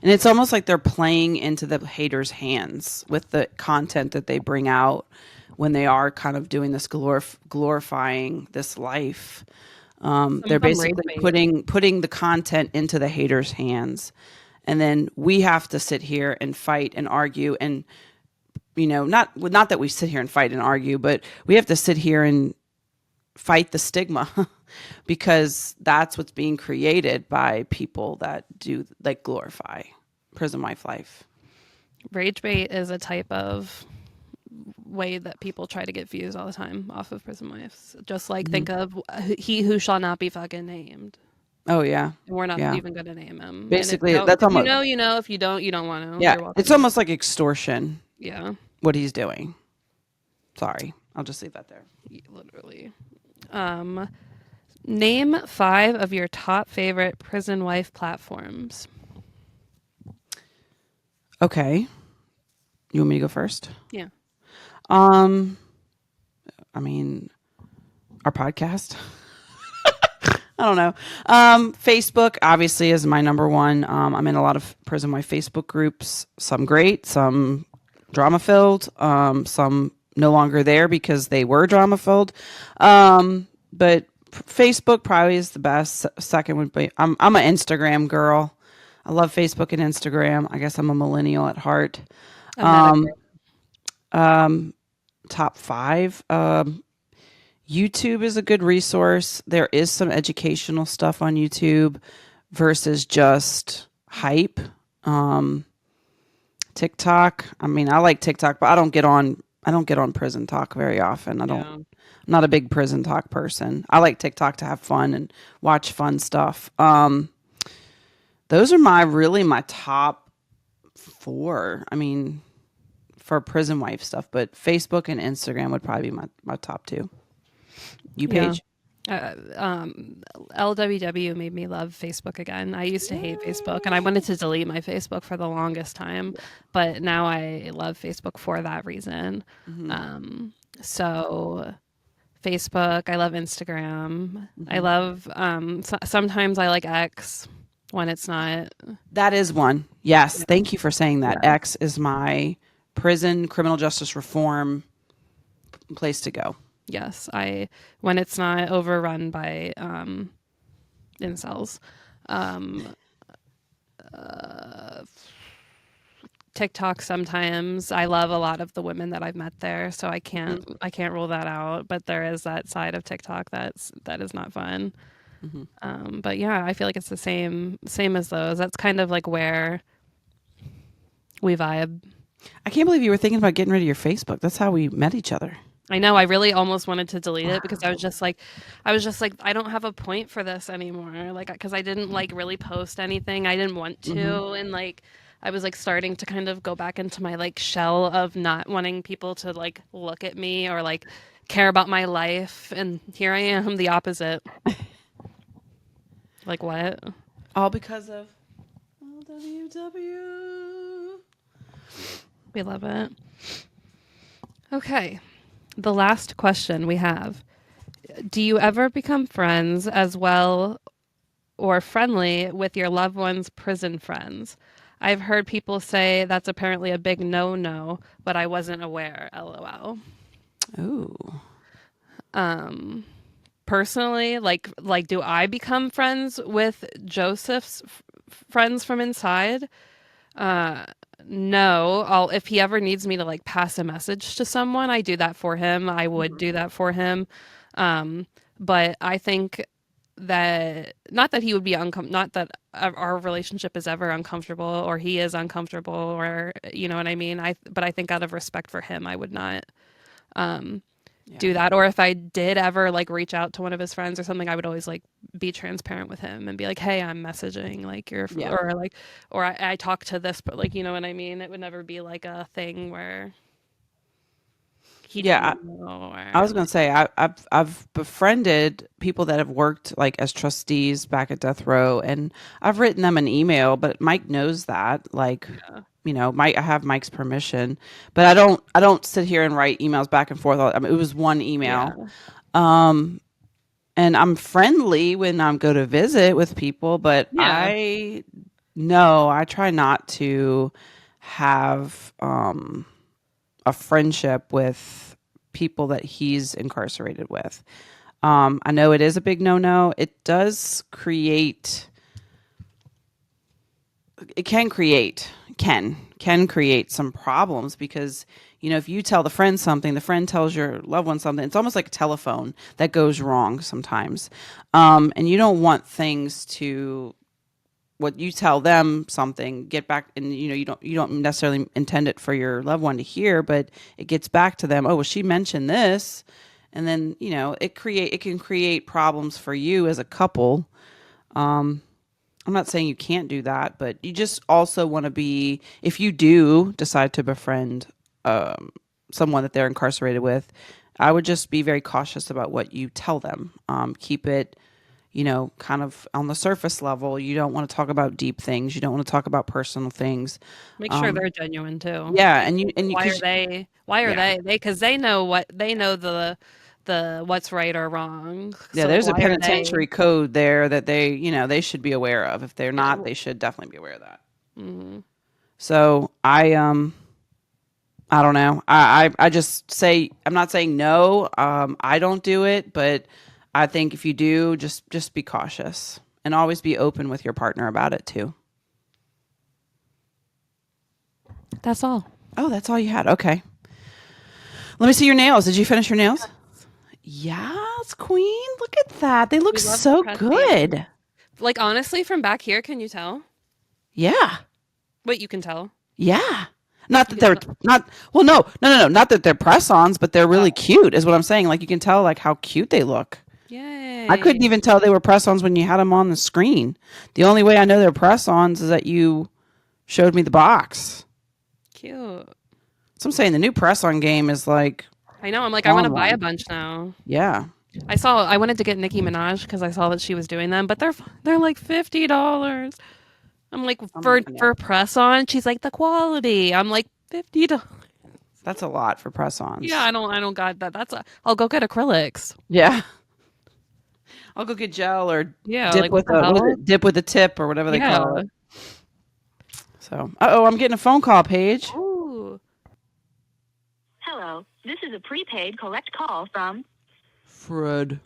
And it's almost like they're playing into the haters' hands with the content that they bring out when they are kind of doing this glorifying this life. They're basically putting the content into the haters' hands, and then we have to sit here and fight and argue, and you know, not that we sit here and fight and argue, but we have to sit here and fight the stigma because that's what's being created by people that do like glorify prison wife life. Rage bait is a type of way that people try to get views all the time off of prison wives. Just like think of he who shall not be fucking named. Oh yeah. And we're not even going to name him. Basically, that's almost, you know, if you don't want to. Yeah, it's almost like extortion. Yeah. What he's doing. Sorry. I'll just leave that there. Literally. Name 5 of your top favorite prison wife platforms. Okay. You want me to go first? Yeah. I mean, our podcast. I don't know. Facebook obviously is my number one. I'm in a lot of prison wife Facebook groups. Some great, some drama filled, some no longer there because they were drama filled. But Facebook probably is the best. Second would be I'm an Instagram girl. I love Facebook and Instagram. I guess I'm a millennial at heart. A meta girl. Top five. YouTube is a good resource. There is some educational stuff on YouTube versus just hype. TikTok. I mean, I like TikTok, but I don't get on. I don't get on prison talk very often. I don't. Yeah. I'm not a big prison talk person. I like TikTok to have fun and watch fun stuff. Those are my top four. I mean, for prison wife stuff, but Facebook and Instagram would probably be my top two. You, Yeah. Paige? LWW made me love Facebook again. I used to hate Facebook and I wanted to delete my Facebook for the longest time, but now I love Facebook for that reason. So Facebook, I love Instagram. I love, sometimes I like X when it's not. That is one. Yes. Thank you for saying that. X is my prison criminal justice reform place to go. Yes, when it's not overrun by incels. TikTok sometimes. I love a lot of the women that I've met there, so I can't rule that out. But there is that side of TikTok that is not fun. But yeah, I feel like it's the same as those. That's kind of like where we vibe. I can't believe you were thinking about getting rid of your Facebook. That's how we met each other. I know. I really almost wanted to delete it because I was just like, I don't have a point for this anymore. Like, because I didn't like really post anything. I didn't want to, and like, I was like starting to kind of go back into my like shell of not wanting people to like look at me or like care about my life. And here I am, the opposite. Like what? All because of LWW. We love it. Okay. The last question we have. Do you ever become friends as well or friendly with your loved one's prison friends? I've heard people say that's apparently a big no-no, but I wasn't aware. LOL. Ooh. Personally, like do I become friends with Joseph's friends from inside? No, if he ever needs me to like pass a message to someone, I do that for him. I would do that for him. But I think that not that he would be not that our relationship is ever uncomfortable or he is uncomfortable or you know what I mean. But I think out of respect for him, I would not do that. Or if I did ever like reach out to one of his friends or something, I would always like be transparent with him and be like, hey, I'm messaging like or like, or I talk to this, but like, you know what I mean? It would never be like a thing where he didn't know. I was going to say, I've befriended people that have worked like as trustees back at death row, and I've written them an email, but Mike knows that, like, you know, I have Mike's permission, but I don't sit here and write emails back and forth. I mean, it was one email. And I'm friendly when I go to visit with people, but I try not to have a friendship with people that he's incarcerated with. I know it is a big no-no. It does create. It can create some problems because, you know, if you tell the friend something, the friend tells your loved one something. It's almost like a telephone that goes wrong sometimes, and you don't want things to. What you tell them something get back, and you know you don't necessarily intend it for your loved one to hear, but it gets back to them. Oh, well, she mentioned this, and then you know it can create problems for you as a couple. I'm not saying you can't do that, but you just also want to be, if you do decide to befriend someone that they're incarcerated with, I would just be very cautious about what you tell them. Keep it, you know, kind of on the surface level. You don't want to talk about deep things. You don't want to talk about personal things. Make sure they're genuine too. Yeah, Why are they? Why are they? Because they know the what's right or wrong. Yeah, So there's a why are penitentiary code there that they should be aware of. If they're not, they should definitely be aware of that. So I don't know. I just say, I'm not saying no. I don't do it, but I think if you do, just be cautious and always be open with your partner about it too. That's all. Oh, that's all you had. Okay. Let me see your nails. Did you finish your nails? Yes, Queen. Look at that. They look We love the so press good. Like, honestly, from back here, can you tell? Yeah. Wait, you can tell. Yeah. Not You that can they're tell. not well, no. Not that they're press-ons, but they're really Oh, cute, is what I'm saying. Like you can tell like how cute they look. I couldn't yay. even tell they were press-ons when you had them on the screen. The only way I know they're press-ons is that you showed me the box. Cute. So I'm saying the new press-on game is like I know. I'm like, I want to buy a online. bunch now. Yeah. I wanted to get Nicki Minaj because I saw that she was doing them, but they're like $50. I'm like, Oh my for goodness. press on, she's like the quality. I'm like $50. That's a lot for Yeah, press-ons. I don't got that. I'll go get acrylics. Yeah. I'll go get gel or Yeah, dip like what with the a what is hell? it? Dip with a tip or whatever they call Yeah. it. So, I'm getting a phone call, Paige. Ooh. Hello, this is a prepaid collect call from Fred.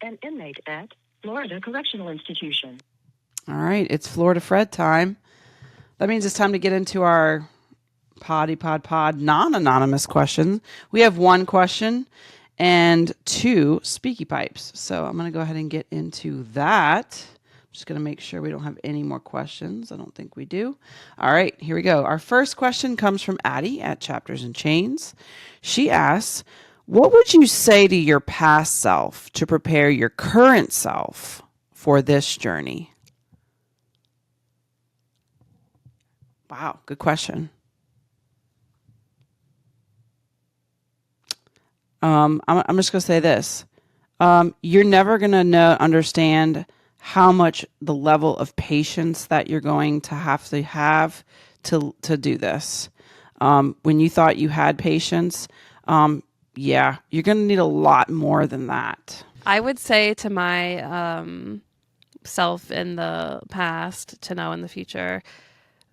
an inmate at Florida Correctional Institution. All right, it's Florida Fred time. That means it's time to get into our pod non-anonymous questions. We have one question and two speaky pipes. So I'm going to go ahead and get into that. Just going to make sure we don't have any more questions. I don't think we do. All right, here we go. Our first question comes from Addie at Chapters and Chains. She asks, what would you say to your past self to prepare your current self for this journey? Wow, good question. I'm just going to say this. You're never going to understand how much the level of patience that you're going to have to do this. When you thought you had patience, yeah, you're going to need a lot more than that. I would say to my self in the past to know in the future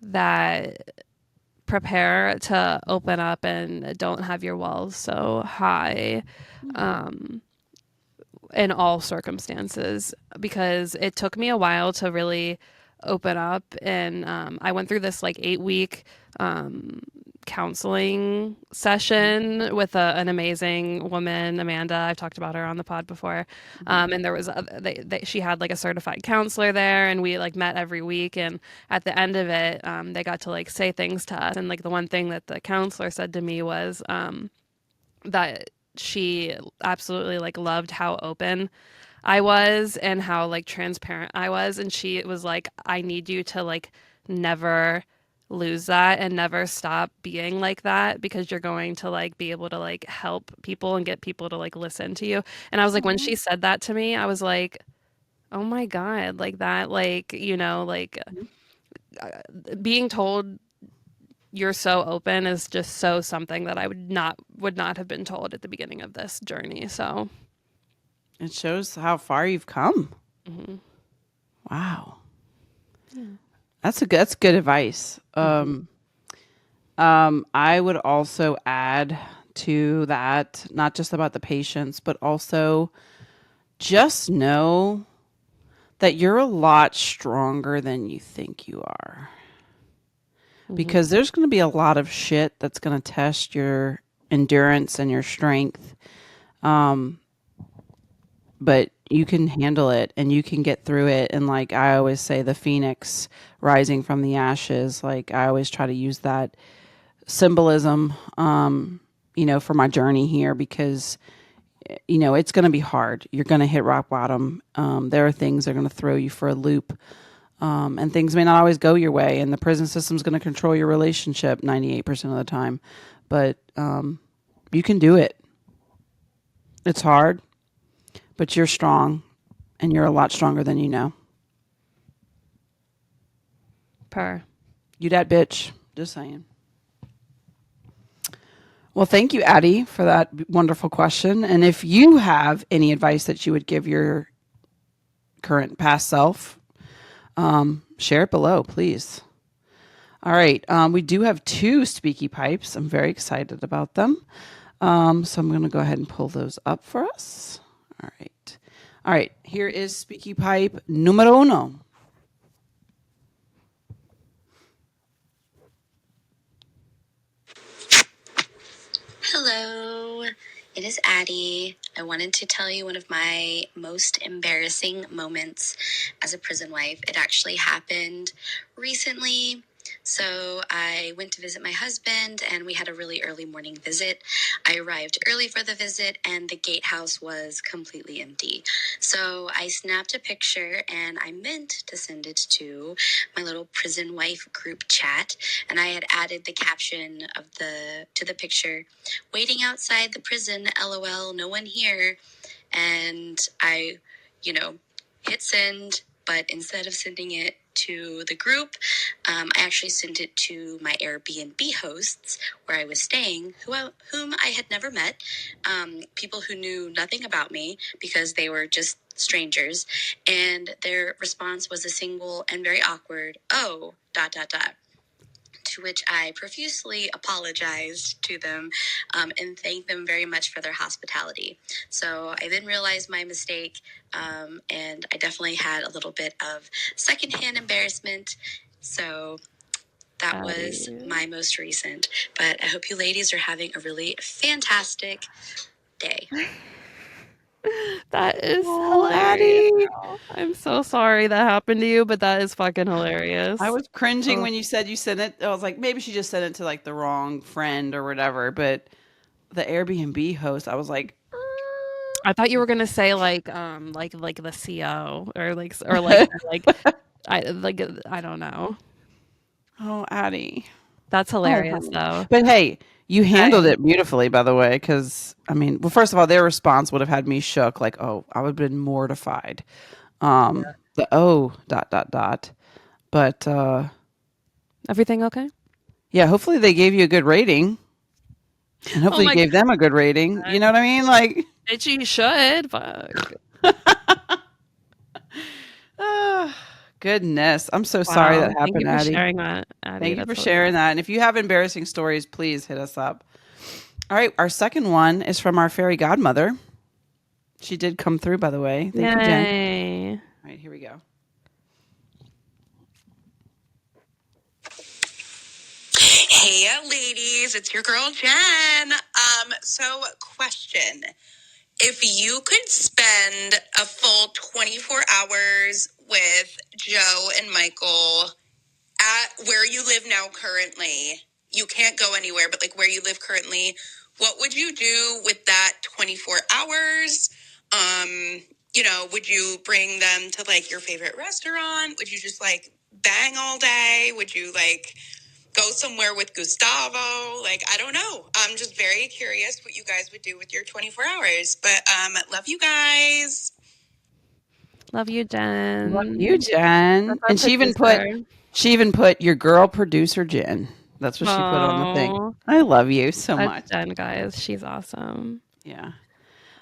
that prepare to open up and don't have your walls so high in all circumstances, because it took me a while to really open up. And I went through this like 8-week counseling session with an amazing woman, Amanda. I've talked about her on the pod before. And there was she had like a certified counselor there, and we like met every week. And at the end of it, they got to like say things to us. And like the one thing that the counselor said to me was that she absolutely like loved how open I was and how like transparent I was. And she was like, I need you to like never lose that and never stop being like that, because you're going to like be able to like help people and get people to like listen to you. And I was like, when she said that to me, I was like, oh my God, like that, like, like being told you're so open is just so something that I would not have been told at the beginning of this journey. So It shows how far you've come. mm-hmm. Wow. Yeah. That's good advice. I would also add to that, not just about the patients, but also just know that you're a lot stronger than you think you are. Because there's going to be a lot of shit that's going to test your endurance and your strength. But you can handle it and you can get through it. And like I always say, the phoenix rising from the ashes, like I always try to use that symbolism, for my journey here, because, it's going to be hard. You're going to hit rock bottom. There are things that are going to throw you for a loop. And things may not always go your way, and the prison system is going to control your relationship 98% of the time. But you can do it. It's hard, but you're strong, and you're a lot stronger than you know. You that bitch. Just saying. Well, thank you, Addie, for that wonderful question. And if you have any advice that you would give your current past self, share it below, please. All right. We do have 2 speaky pipes. I'm very excited about them. So I'm going to go ahead and pull those up for us. All right. All right. Here is Speaky Pipe numero uno. Hello, it is Addie. I wanted to tell you one of my most embarrassing moments as a prison wife. It actually happened recently. So I went to visit my husband and we had a really early morning visit. I arrived early for the visit and the gatehouse was completely empty. So I snapped a picture and I meant to send it to my little prison wife group chat, and I had added the caption to the picture, "Waiting outside the prison, LOL, no one here." And I, hit send, but instead of sending it to the group, I actually sent it to my Airbnb hosts where I was staying, whom I had never met, people who knew nothing about me because they were just strangers, and their response was a single and very awkward, "Oh, dot, dot, dot." To which I profusely apologized to them and thanked them very much for their hospitality. So I then realized my mistake, and I definitely had a little bit of secondhand embarrassment. So that was my most recent. But I hope you ladies are having a really fantastic day. That is Oh, hilarious. Addie. Girl. I'm so sorry that happened to you, but that is fucking hilarious. I was cringing Oh. when you said you sent it. I was like, maybe she just sent it to like the wrong friend or whatever. But the Airbnb host, I was like, I thought you were gonna say like the CO or like I don't know. oh, Addie. That's hilarious honey. though. But hey, you handled it beautifully, by the way. Because I mean, well, first of all, their response would have had me shook. Like, oh, I would have been mortified. The oh dot dot dot. But Everything okay? yeah, hopefully they gave you a good rating, and hopefully you gave them a good rating. You know what I mean? Like, Bitch, you should. Fuck. goodness, I'm so sorry that happened, Thank you for Addie. sharing that, Addie. Thank you for sharing that. And if you have embarrassing stories, please hit us up. All right, our second one is from our fairy godmother. She did come through, by the way. Thank you, Jen. All right, here we go. Hey, ladies, it's your girl, Jen. So question. If you could spend a full 24 hours with Joe and Michael at where you live now currently, you can't go anywhere, but like where you live currently, what would you do with that 24 hours? Would you bring them to like your favorite restaurant? Would you just like bang all day? Would you like go somewhere with Gustavo? Like, I don't know. I'm just very curious what you guys would do with your 24 hours. But love you guys. Love you, Jen. Love you, Jen. And she even put your girl producer Jen. That's what she put on the thing. I love you so much. Jen, guys. She's awesome. Yeah.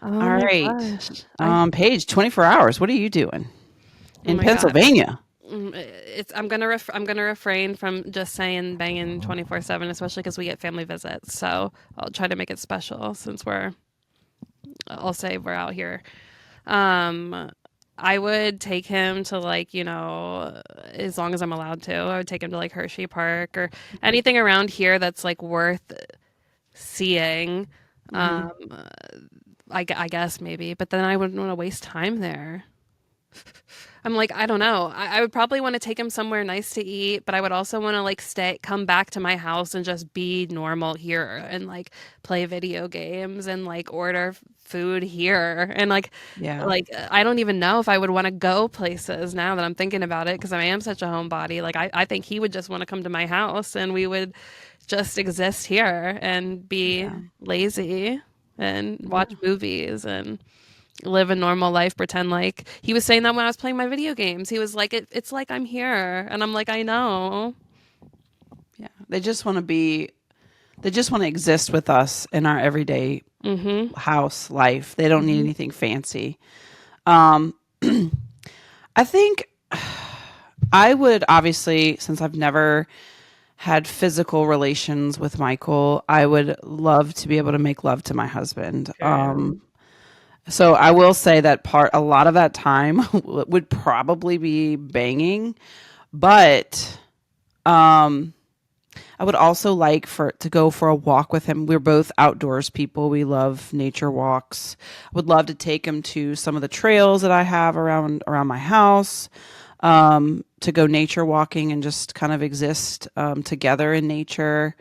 Oh, all right. Paige, 24 hours. What are you doing in Pennsylvania? I'm gonna refrain from just saying banging 24/7, especially because we get family visits. So I'll try to make it special since I'll say we're out here. I would take him to as long as I'm allowed to. I would take him to like Hershey Park or anything around here that's like worth seeing. I guess maybe, but then I wouldn't want to waste time there. I'm like, I don't know. I would probably want to take him somewhere nice to eat, but I would also want to come back to my house and just be normal here and like play video games and like order food here. And I don't even know if I would want to go places now that I'm thinking about it because I am such a homebody. Like I think he would just want to come to my house and we would just exist here and be lazy and watch movies and live a normal life, pretend like he was saying that when I was playing my video games. He was like, it's like I'm here. And I'm like, I know. Yeah. They just want to exist with us in our everyday house life. They don't need anything fancy. I think I would obviously, since I've never had physical relations with Michael, I would love to be able to make love to my husband. So I will say that a lot of that time would probably be banging, but I would also like to go for a walk with him. We're both outdoors people. We love nature walks. I would love to take him to some of the trails that I have around my house, to go nature walking and just kind of exist together in nature.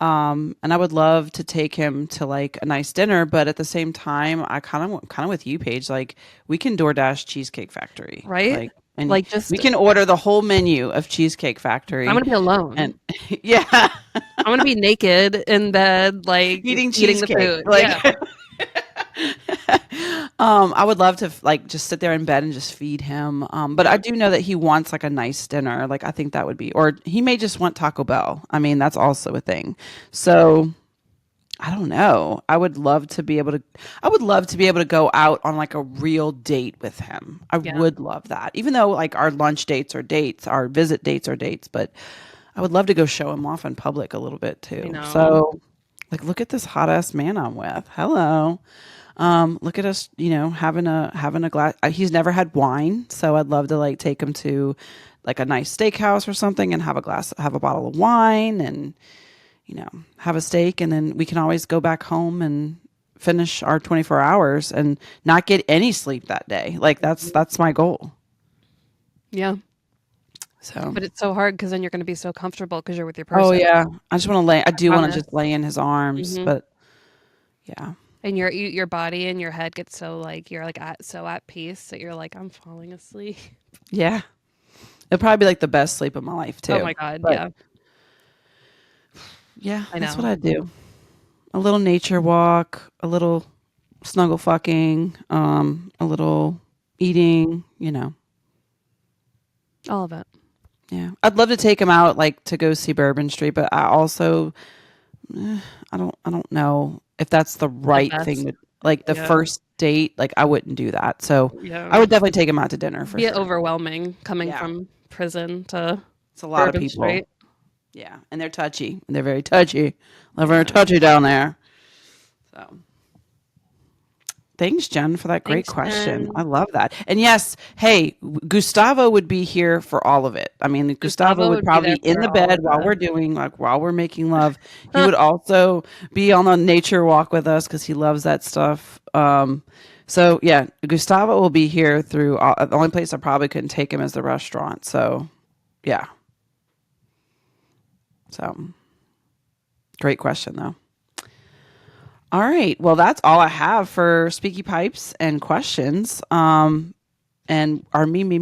And I would love to take him to like a nice dinner, but at the same time, I kind of with you, Paige. Like we can DoorDash Cheesecake Factory, Right? like, and Like just we can order the whole menu of Cheesecake Factory. I'm gonna be alone. And yeah, I'm gonna be naked in bed, like eating the cheesecake. food. Like, Yeah. I would love to like just sit there in bed and just feed him. But I do know that he wants like a nice dinner. Like I think that would be, or he may just want Taco Bell. I mean, that's also a thing. So I don't know. I would love to be able to go out on like a real date with him. I would love that. Even though like our lunch dates are dates, our visit dates are dates, but I would love to go show him off in public a little bit too. So like, look at this hot ass man I'm with. Hello. Look at us, having a glass. He's never had wine, so I'd love to like take him to like a nice steakhouse or something and have a bottle of wine and, have a steak. And then we can always go back home and finish our 24 hours and not get any sleep that day. Like that's my goal. Yeah. So, but it's so hard because then you're going to be so comfortable because you're with your person. oh yeah. I do want to just lay in his arms, but yeah. And your body and your head gets so like you're like so at peace that you're like I'm falling asleep. Yeah. It'll probably be like the best sleep of my life too. Oh my God. But, yeah. Yeah. I That's know. what I do. A little nature walk, a little snuggle fucking, a little eating, All of it. Yeah. I'd love to take him out like to go see Bourbon Street, but I also I don't know if that's the right thing to like the first date. Like I wouldn't do that. So I would definitely take him out to dinner for sure. Overwhelming coming from prison to It's a lot Bourbon of people. Street. Yeah. And they're touchy. They're very touchy. They're very touchy down there. So thanks, Jen, for that great question. Jen. I love that. And yes, hey, Gustavo would be here for all of it. I mean, Gustavo would probably be in the bed while we're making love. He would also be on the nature walk with us because he loves that stuff. So yeah, Gustavo will be here through the only place I probably couldn't take him is the restaurant. So yeah. So great question though. All right. Well, that's all I have for Speaky Pipes and questions. And our meme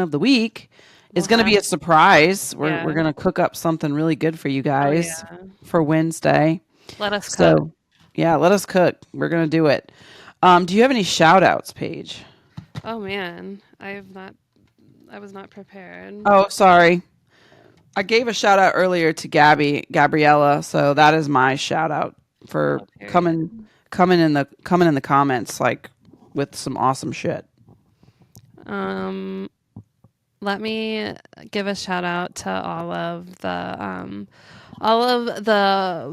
of the week is going to be a surprise. We're going to cook up something really good for you guys for Wednesday. Let us cook. So, yeah, let us cook. We're going to do it. Do you have any shout outs, Paige? Oh man, I was not prepared. Oh, sorry. I gave a shout out earlier to Gabriella, so that is my shout out for coming in the comments like with some awesome shit. Let me give a shout out to all of the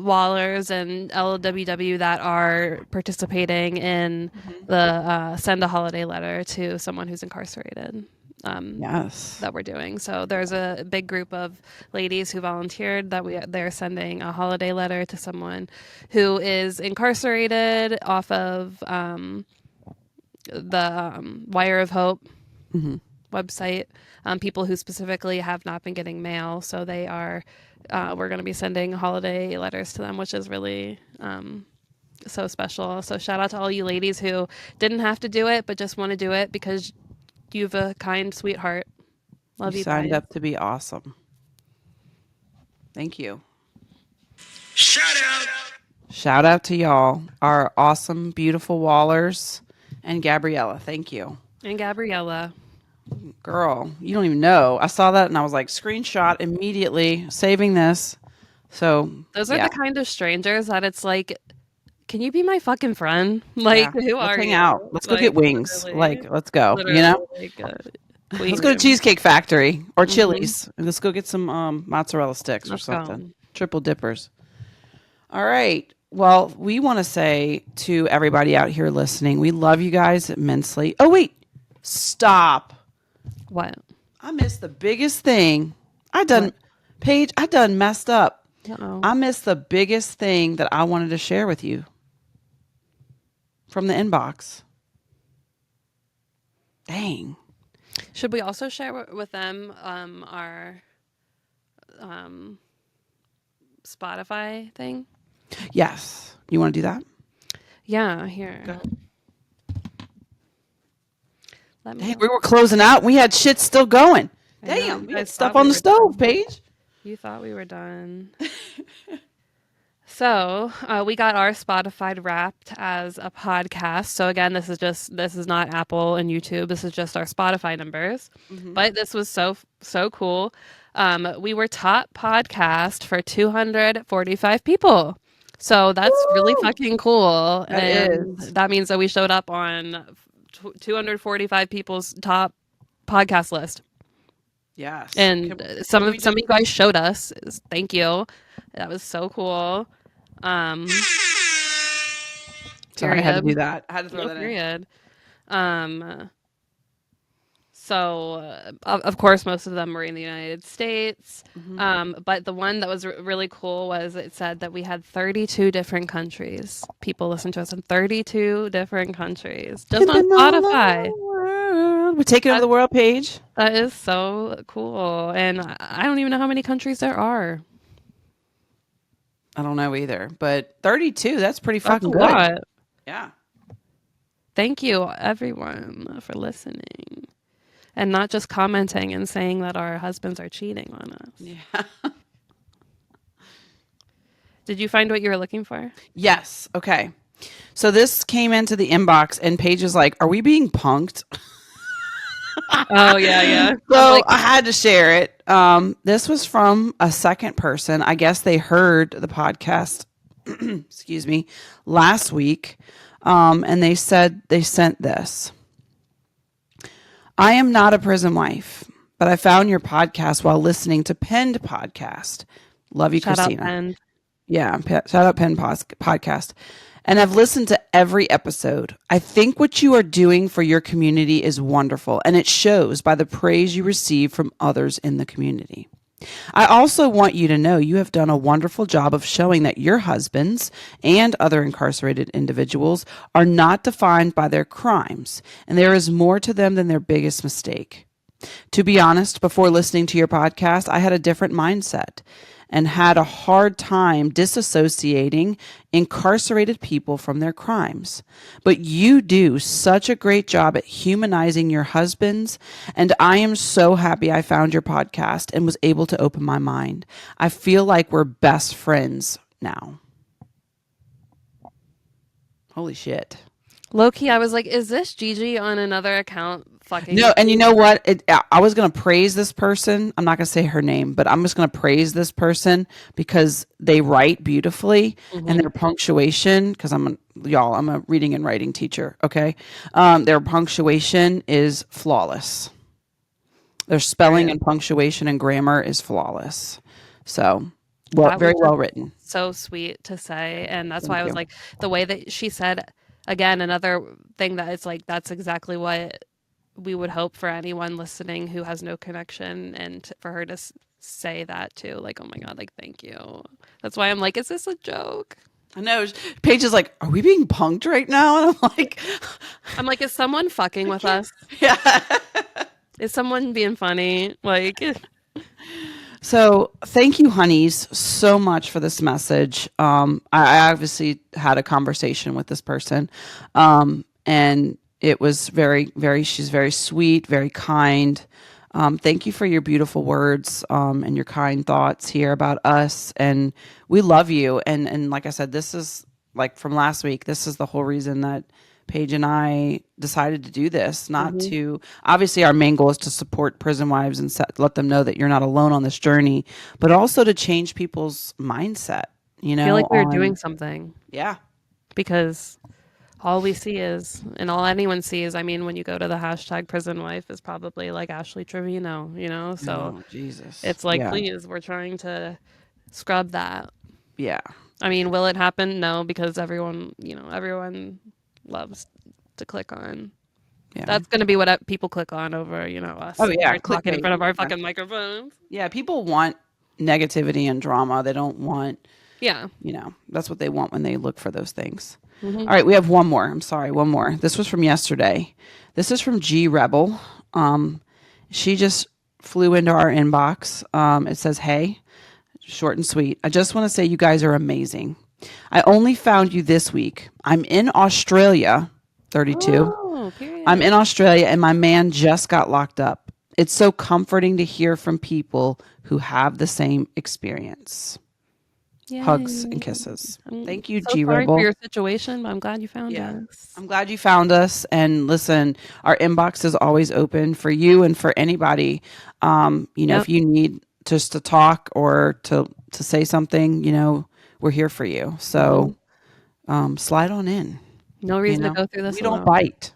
Wallers and LWW that are participating in the send a holiday letter to someone who's incarcerated. Yes, that we're doing. So there's a big group of ladies who volunteered that they're sending a holiday letter to someone who is incarcerated off of the Wire of Hope website. People who specifically have not been getting mail, so they are. We're going to be sending holiday letters to them, which is really so special. So shout out to all you ladies who didn't have to do it, but just want to do it because you have a kind, sweet heart. Love you. Signed up to be awesome. Thank you. Shout out to y'all, our awesome, beautiful Wallers, and Gabriella. Thank you. And Gabriella. Girl, you don't even know. I saw that and I was like, screenshot immediately, saving this. So those are the kind of strangers that it's like, can you be my fucking friend? Like, who let's are hang you? out. Let's go get wings. Like, let's go. Like, let's go to Cheesecake Factory or Chili's. Let's go get some mozzarella sticks or something. Triple dippers. All right. Well, we want to say to everybody out here listening, we love you guys immensely. Oh, wait. Stop. What? I missed the biggest thing. Paige, I done messed up. Uh-oh. I missed the biggest thing that I wanted to share with you from the inbox. Dang. Should we also share with them our Spotify thing? Yes. You want to do that? Yeah, here. Go. Let me. Hey, we were closing out. We had shit still going. I know, Damn, you we had guys stuff thought on we the were stove, done. Paige. You thought we were done. So we got our Spotify wrapped as a podcast. So again, this is not Apple and YouTube. This is just our Spotify numbers. But this was so cool. We were top podcast for 245 people. So that's really fucking cool. That and is. that means that we showed up on 245 people's top podcast list. Yes. And some of you guys showed us. Thank you. That was so cool. Sorry, I had to Period. do that. I had to throw No that in. period. So of course, most of them were in the United States. But the one that was really cool was it said that we had 32 different countries. People listen to us in 32 different countries just on Spotify. We're taking over the world, Paige. That is so cool. And I don't even know how many countries there are. I don't know either, but 32, that's pretty That's fucking a good. lot. Yeah. Thank you, everyone, for listening. And not just commenting and saying that our husbands are cheating on us. Yeah. Did you find what you were looking for? Yes. Okay. So this came into the inbox and Paige is like, are we being punked? Oh, yeah. So I had to share it. This was from a second person. I guess they heard the podcast, excuse me, last week. And they said they sent this. I am not a prison wife, but I found your podcast while listening to Penned Podcast. Love you, Shout out, Christina. Pen. Yeah, shout out Pen Podcast. And I've listened to every episode. I think what you are doing for your community is wonderful, and it shows by the praise you receive from others in the community. I also want you to know you have done a wonderful job of showing that your husbands and other incarcerated individuals are not defined by their crimes, and there is more to them than their biggest mistake. To be honest, before listening to your podcast, I had a different mindset and had a hard time disassociating incarcerated people from their crimes. But you do such a great job at humanizing your husbands, and I am so happy I found your podcast and was able to open my mind. I feel like we're best friends now. Holy shit. Low-key, I was like, is this Gigi on another account fucking... No, and you know what? I was going to praise this person. I'm not going to say her name, but I'm just going to praise this person because they write beautifully and their punctuation, because I'm a reading and writing teacher, okay? Their punctuation is flawless. Their spelling and punctuation and grammar is flawless. So, very well written. So sweet to say. And that's why I was like, the way that she said... Again, another thing that it's like, that's exactly what we would hope for anyone listening who has no connection, and for her to say that too. Like, oh my God, like, thank you. That's why I'm like, is this a joke? I know. Paige is like, are we being punked right now? And I'm like, is someone fucking with us? Yeah. Is someone being funny? Like... So thank you, honeys, so much for this message. I obviously had a conversation with this person, and it was she's very sweet, very kind. Thank you for your beautiful words and your kind thoughts here about us. And we love you. And like I said, this is like from last week, this is the whole reason that Paige and I decided to do this, not to, obviously our main goal is to support prison wives and let them know that you're not alone on this journey, but also to change people's mindset, you know? I feel like we're doing something. Yeah. Because all we see is, and all anyone sees, I mean, when you go to the hashtag prison wife is probably like Ashley Trevino, you know? So Jesus. it's like, Yeah. please, we're trying to scrub that. Yeah. I mean, will it happen? No, because everyone loves to click on. Yeah. That's going to be what people click on over, us. Oh, yeah, We're talking in clickbait. front of our Yeah. fucking microphones. Yeah, people want negativity and drama. They don't want, Yeah. that's what they want when they look for those things. Mhm. All right, we have one more. I'm sorry, one more. This was from yesterday. This is from G Rebel. She just flew into our inbox. It says, "Hey, short and sweet. I just want to say you guys are amazing. I only found you this week. I'm in Australia, 32. Oh, period. I'm in Australia and my man just got locked up. It's so comforting to hear from people who have the same experience. Hugs and kisses." Thank you, so G sorry Rebel. for your situation, but I'm glad you found Yeah. us. I'm glad you found us. And listen, our inbox is always open for you and for anybody. If you need just to talk or to say something, we're here for you. So slide on in. No reason to go through this We alone. don't bite.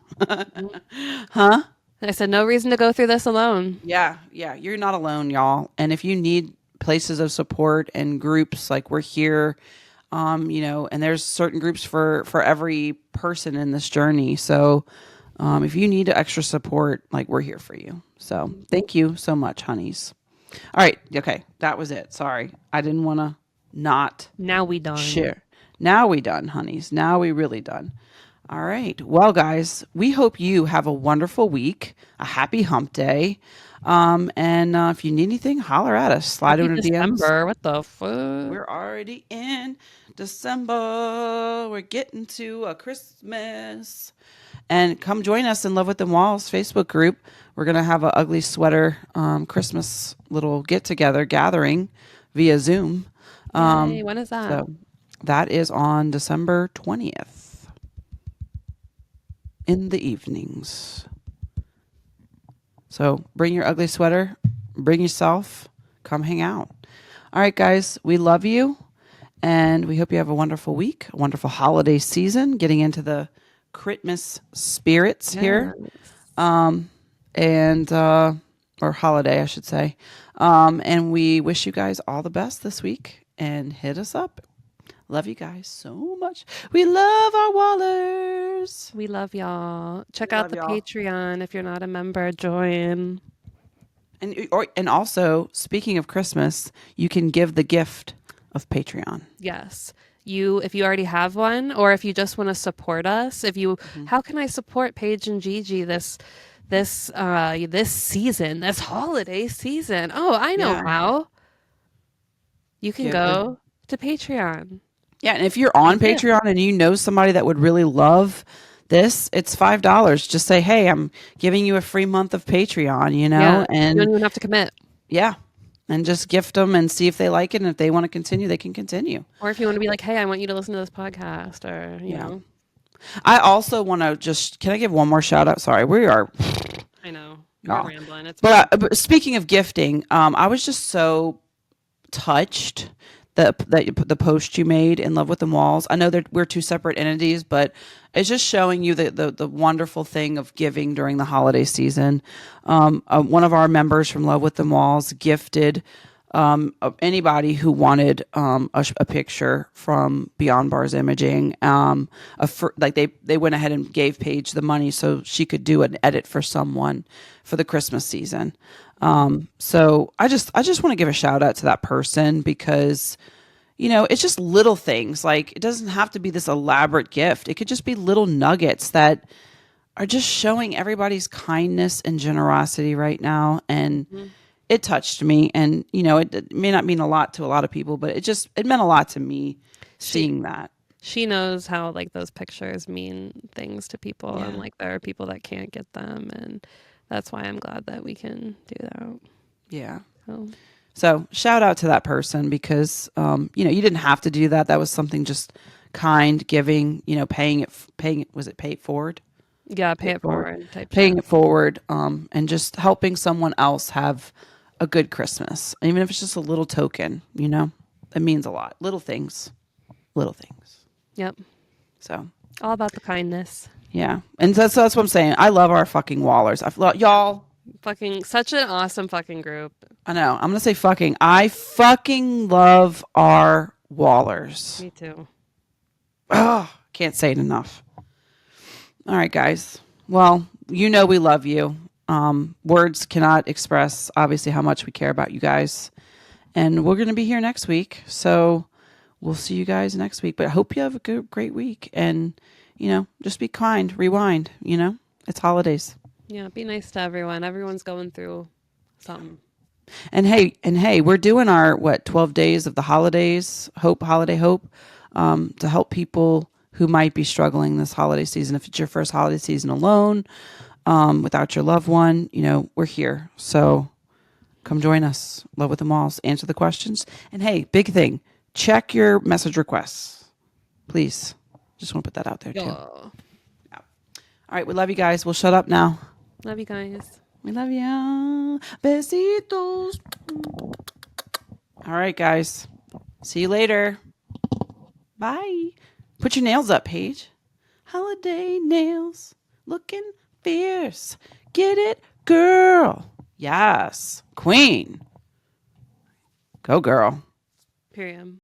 Huh? I said no reason to go through this alone. Yeah. You're not alone, y'all. And if you need places of support and groups, like we're here, and there's certain groups for every person in this journey. So if you need extra support, like we're here for you. So thank you so much, honeys. All right. Okay. That was it. Sorry. I didn't want to not Now we done. share. Now we done, honeys. Now we really done. All right. Well, guys, we hope you have a wonderful week, a happy hump day. And if you need anything, holler at us. Slide Happy into DMs. December. What the fuck? We're already in December. We're getting to a Christmas. And come join us in Love Within Walls Facebook group. We're going to have an ugly sweater Christmas little get-together gathering via Zoom. Yay, when is that? So that is on December 20th in the evenings. So bring your ugly sweater, bring yourself, come hang out. All right, guys, we love you, and we hope you have a wonderful week, a wonderful holiday season, getting into the Christmas spirits here, or holiday, I should say. And we wish you guys all the best this week, and hit us up. Love you guys so much. We love our Wallers. We love y'all. Check We out love the y'all. Patreon. If you're not a member, join. And also, speaking of Christmas, you can give the gift of Patreon. Yes. If you already have one, or if you just want to support us, how can I support Paige and Gigi this season, this holiday season? Oh, I know how. You can go to Patreon. Yeah, and if you're on Patreon and you know somebody that would really love this, it's $5. Just say, "Hey, I'm giving you a free month of Patreon," Yeah, and you don't even have to commit. Yeah, and just gift them and see if they like it, and if they want to continue, they can continue. Or if you want to be like, "Hey, I want you to listen to this podcast," or you know. I also want to can I give one more shout out? Sorry, we are. I know we're rambling. But speaking of gifting, I was just so touched that the post you made in Love Within Walls. I know that we're two separate entities, but it's just showing you the wonderful thing of giving during the holiday season. One of our members from Love Within Walls gifted anybody who wanted a picture from Beyond Bars Imaging. They went ahead and gave Paige the money so she could do an edit for someone for the Christmas season. So I just want to give a shout out to that person because, it's just little things. Like, it doesn't have to be this elaborate gift. It could just be little nuggets that are just showing everybody's kindness and generosity right now. And it touched me. And, it may not mean a lot to a lot of people, but it meant a lot to me seeing that. She knows how like those pictures mean things to people, and like there are people that can't get them, and that's why I'm glad that we can do that. Yeah. So shout out to that person because, you didn't have to do that. That was something just kind, giving, paying it, was it pay it forward? Yeah. Pay it forward. Paying it forward, and just helping someone else have a good Christmas. Even if it's just a little token, it means a lot. Little things. Yep. So all about the kindness. Yeah. And so that's what I'm saying. I love our fucking Wallers. Y'all. Fucking such an awesome fucking group. I know. I'm going to say fucking. I fucking love our Wallers. Me too. Oh, can't say it enough. All right, guys. Well, we love you. Words cannot express, obviously, how much we care about you guys. And we're going to be here next week. So we'll see you guys next week. But I hope you have a great week. And, just be kind. Rewind. It's holidays. Yeah, be nice to everyone. Everyone's going through something. And hey, we're doing our 12 days of the holidays, holiday hope, to help people who might be struggling this holiday season. If it's your first holiday season alone, without your loved one, we're here. So come join us. Love with them all. Answer the questions. And hey, big thing, check your message requests, please. Just want to put that out there too. Oh. Yeah. All right, we love you guys. We'll shut up now. Love you guys. We love you. Besitos. All right, guys. See you later. Bye. Put your nails up, Paige. Holiday nails. Looking fierce. Get it, girl. Yes. Queen. Go, girl. Period.